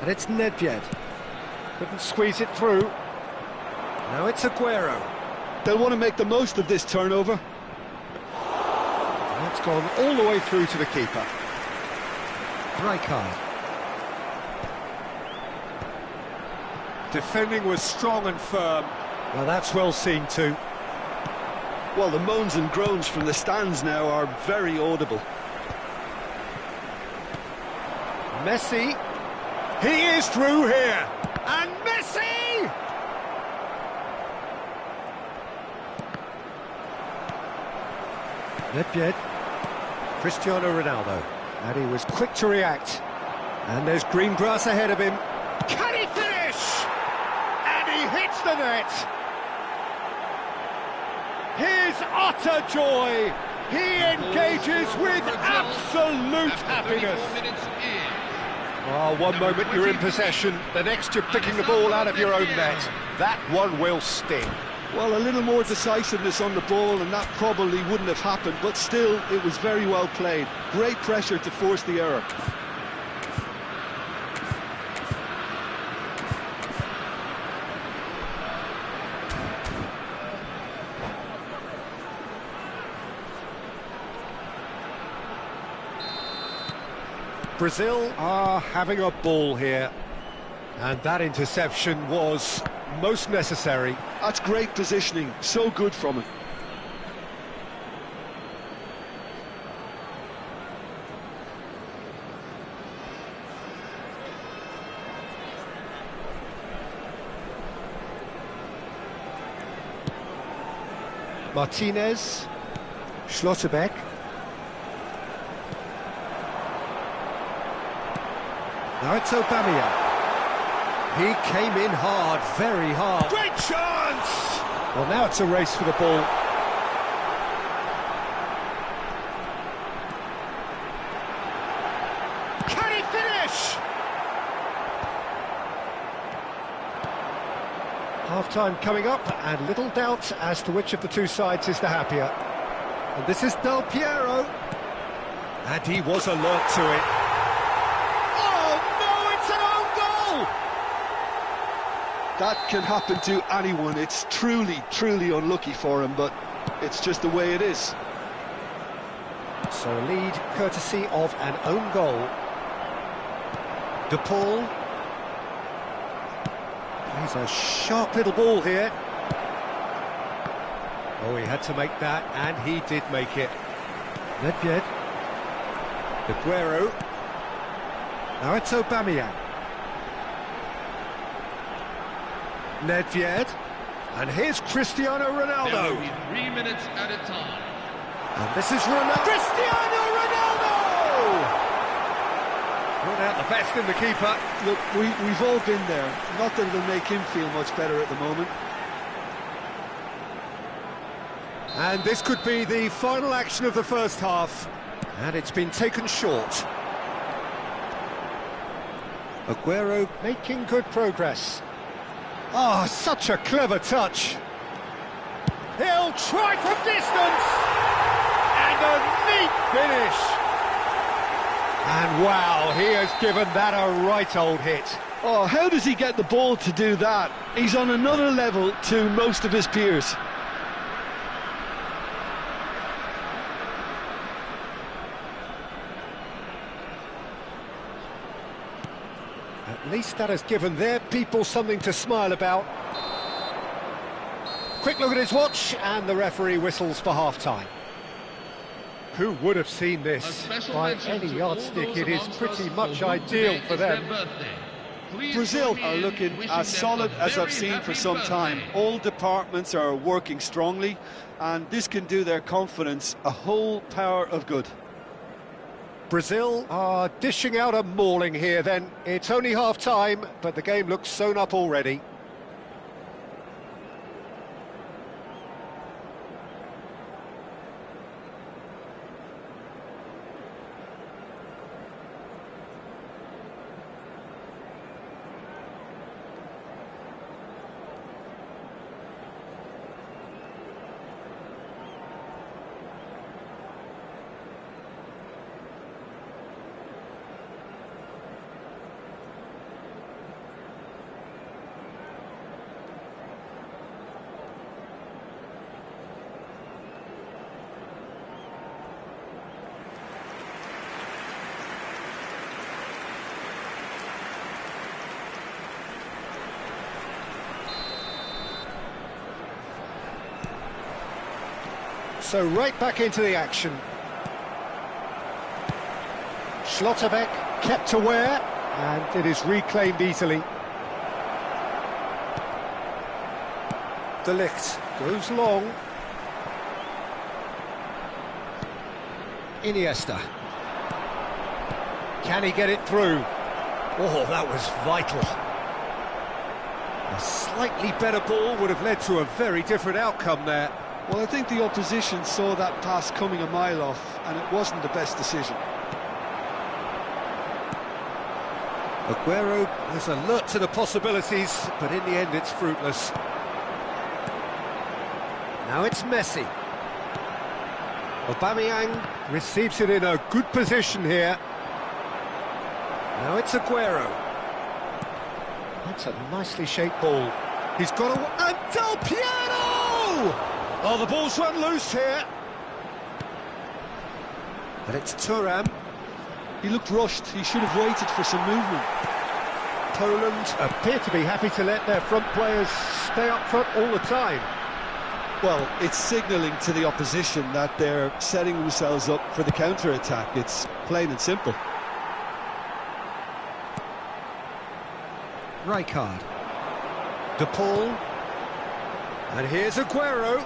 And it's Nedved. Couldn't squeeze it through. Now it's Aguero. They'll want to make the most of this turnover. That's gone all the way through to the keeper. Rijkaard. Defending was strong and firm. Well, that's well seen too. Well, the moans and groans from the stands now are very audible. Messi. He is through here. And Messi! Nedved. Cristiano Ronaldo. And he was quick to react. And there's green grass ahead of him. Can he finish? And he hits the net. His utter joy. He engages with absolute happiness. Oh, one moment you're in possession, the next you're picking the ball out of your own net. That one will sting. Well, a little more decisiveness on the ball and that probably wouldn't have happened, but still, it was very well played. Great pressure to force the error. Brazil are having a ball here, and that interception was most necessary. That's great positioning, so good from him. Martinez, Schlotterbeck. Now it's Aubameyang. He came in hard, very hard. Great chance! Well, now it's a race for the ball. Can he finish? Half-time coming up, and little doubt as to which of the two sides is the happier. And this is Del Piero. And he was alert to it. That can happen to anyone. It's truly, truly unlucky for him, but it's just the way it is. So a lead courtesy of an own goal. De Paul. He's a sharp little ball here. Oh, he had to make that, and he did make it. Nedved. Aguero. Now it's Aubameyang. Nedved, and here's Cristiano Ronaldo. 3 minutes at a time. And this is Ronaldo. Cristiano Ronaldo! Brought out the best in the keeper. Look, we've all been there. Not that it'll make him feel much better at the moment. And this could be the final action of the first half. And it's been taken short. Aguero making good progress. Oh, such a clever touch. He'll try from distance. And a neat finish. And wow, he has given that a right old hit. Oh, how does he get the ball to do that? He's on another level to most of his peers. At least that has given their people something to smile about. Quick look at his watch, and the referee whistles for half-time. Who would have seen this? By any yardstick, it is pretty much ideal for them. Brazil are looking as solid as I've seen for some time. All departments are working strongly, and this can do their confidence a whole power of good. Brazil are dishing out a mauling here then. It's only half-time, but the game looks sewn up already. So right back into the action. Schlotterbeck kept aware, and it is reclaimed easily. De Ligt goes long. Iniesta. Can he get it through? Oh, that was vital. A slightly better ball would have led to a very different outcome there. Well, I think the opposition saw that pass coming a mile off, and it wasn't the best decision. Aguero is alert to the possibilities, but in the end it's fruitless. Now it's Messi. Aubameyang receives it in a good position here. Now it's Aguero. That's a nicely shaped ball. He's got a... And Del Piero! Oh, the ball's run loose here. But it's Thuram. He looked rushed. He should have waited for some movement. Poland appear to be happy to let their front players stay up front all the time. Well, it's signalling to the opposition that they're setting themselves up for the counter-attack. It's plain and simple. Rijkaard. De Paul. And here's Aguero.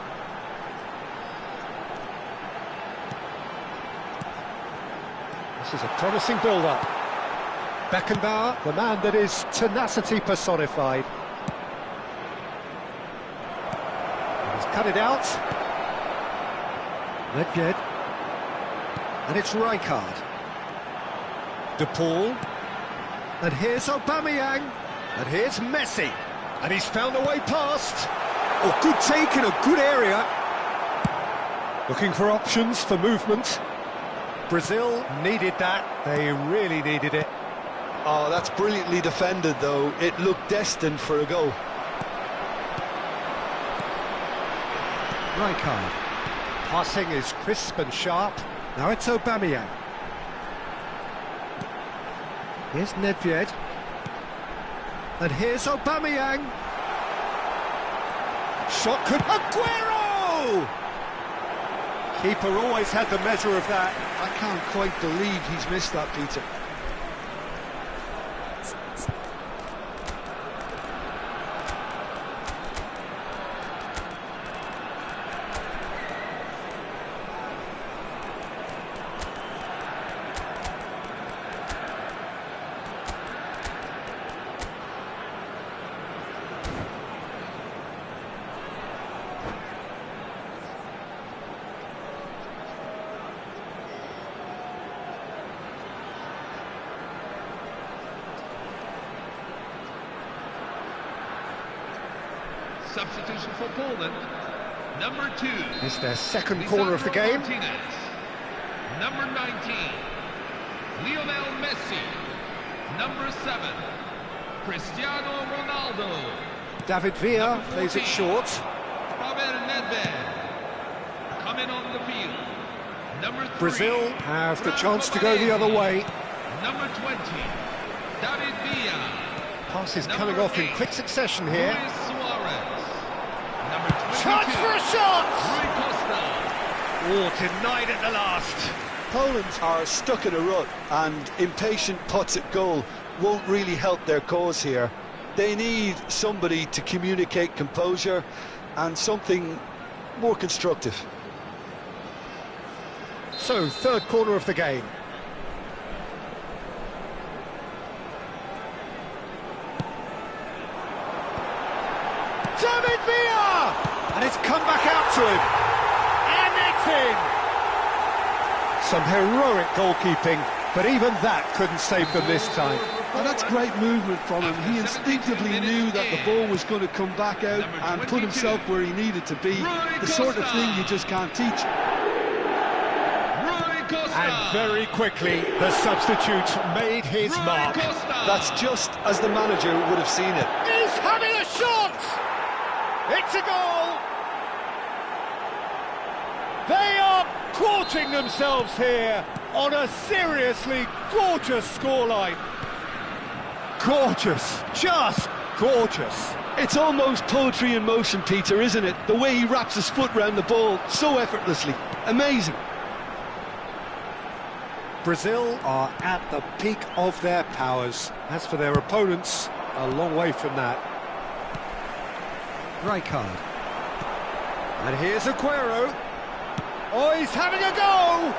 This is a promising build-up. Beckenbauer, the man that is tenacity personified. He's cut it out. Nedved. And it's Rijkaard. De Paul. And here's Aubameyang. And here's Messi. And he's found a way past. Oh, good take in a good area. Looking for options for movement. Brazil needed that. They really needed it. Oh, that's brilliantly defended, though. It looked destined for a goal. Rijkaard. Passing is crisp and sharp. Now it's Aubameyang. Here's Nedved. And here's Aubameyang. Shot could... Aguero! Keeper always had the measure of that. I can't quite believe he's missed that, Peter. Substitution for Poland. Number 2. It's their second corner of the game. Martinez. Number 19. Lionel Messi. Number 7. Cristiano Ronaldo. David Villa plays it short. Pavel Nedved. Coming on the field. Number 3. Brazil have the chance to go the other way. Number 20. David Villa. Passes coming off in quick succession here. Luis Suarez. Number 22. Chance for a shot! Rui Costa. Oh, denied at the last. Poland are stuck in a rut, and impatient putts at goal won't really help their cause here. They need somebody to communicate composure and something more constructive. So, third corner of the game. David Villa! And it's come back out to him. And it's in! Some heroic goalkeeping, but even that couldn't save them this time. Well, that's great movement from him. He instinctively knew that the ball was going to come back out and put himself where he needed to be. The sort of thing you just can't teach. And very quickly, the substitute made his mark. That's just as the manager would have seen it. He's having a shot! It's a goal! They are gorging themselves here on a seriously gorgeous scoreline. Gorgeous, just gorgeous. It's almost poetry in motion, Peter, isn't it? The way he wraps his foot round the ball so effortlessly. Amazing. Brazil are at the peak of their powers. As for their opponents, a long way from that. Rijkaard. And here's Aguero. Oh, he's having a go!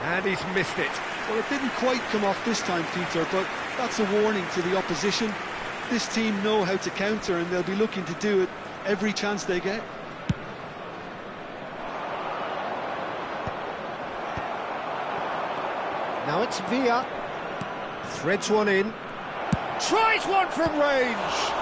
And he's missed it. Well, it didn't quite come off this time, Peter, but that's a warning to the opposition. This team know how to counter, and they'll be looking to do it every chance they get. Now it's Villa. Threads one in. Tries one from range!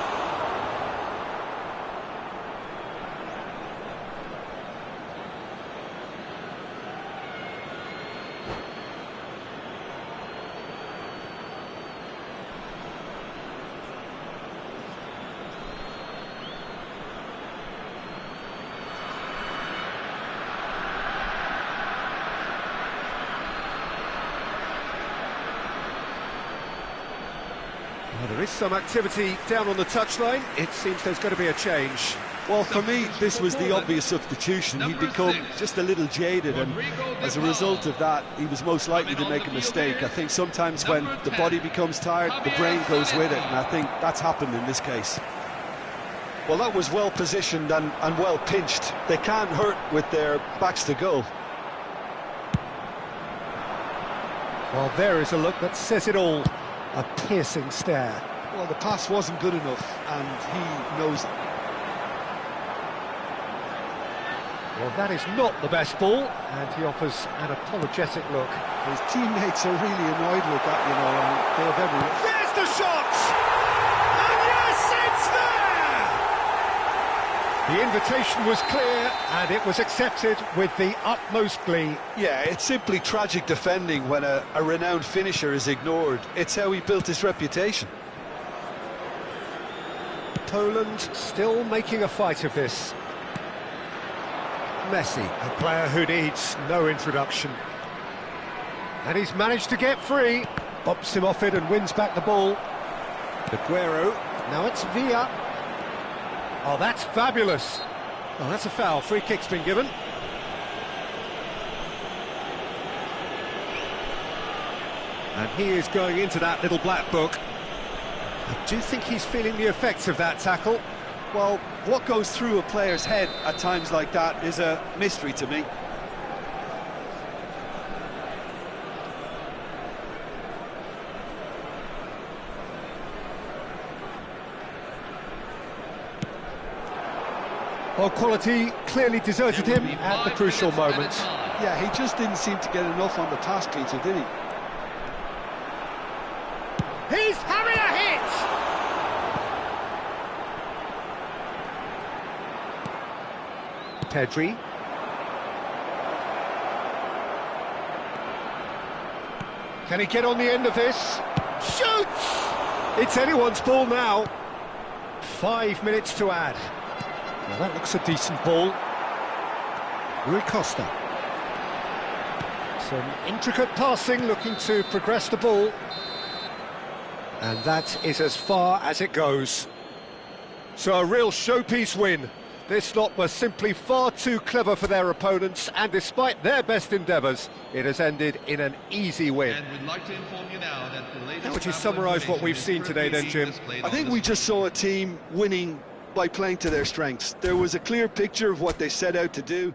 Well, there is some activity down on the touchline. It seems there's going to be a change. Well, for me, this was the obvious substitution. He'd become just a little jaded, and as a result of that, he was most likely to make a mistake. I think sometimes when the body becomes tired, the brain goes with it, and I think that's happened in this case. Well, that was well positioned and well pinched. They can't hurt with their backs to goal. Well, there is a look that says it all. A piercing stare. Well, the pass wasn't good enough, and he knows it. Well, that is not the best ball, and he offers an apologetic look. His teammates are really annoyed with that, you know, and they have every... There's the shot! And yes, it's there! The invitation was clear, and it was accepted with the utmost glee. Yeah, it's simply tragic defending when a renowned finisher is ignored. It's how he built his reputation. Poland still making a fight of this. Messi, a player who needs no introduction. And he's managed to get free. Bops him off it and wins back the ball. Aguero. Now it's Villa. Oh, that's fabulous. Oh, that's a foul. Free kick's been given. And he is going into that little black book. I do think he's feeling the effects of that tackle. Well, what goes through a player's head at times like that is a mystery to me. Well, quality clearly deserted him at the crucial moment. Yeah, he just didn't seem to get enough on the task, Peter, did he? He's having a hit! Pedri. Can he get on the end of this? Shoots! It's anyone's ball now. 5 minutes to add. Well, that looks a decent ball. Rui Costa. Some intricate passing, looking to progress the ball. And that is as far as it goes. So a real showpiece win. This lot was simply far too clever for their opponents, and despite their best endeavours, it has ended in an easy win. And we'd like to inform you now that the latest How would you travel summarise what we've information seen today then, Jim? displayed I on think the we screen. just saw a team winning by playing to their strengths. There was a clear picture of what they set out to do.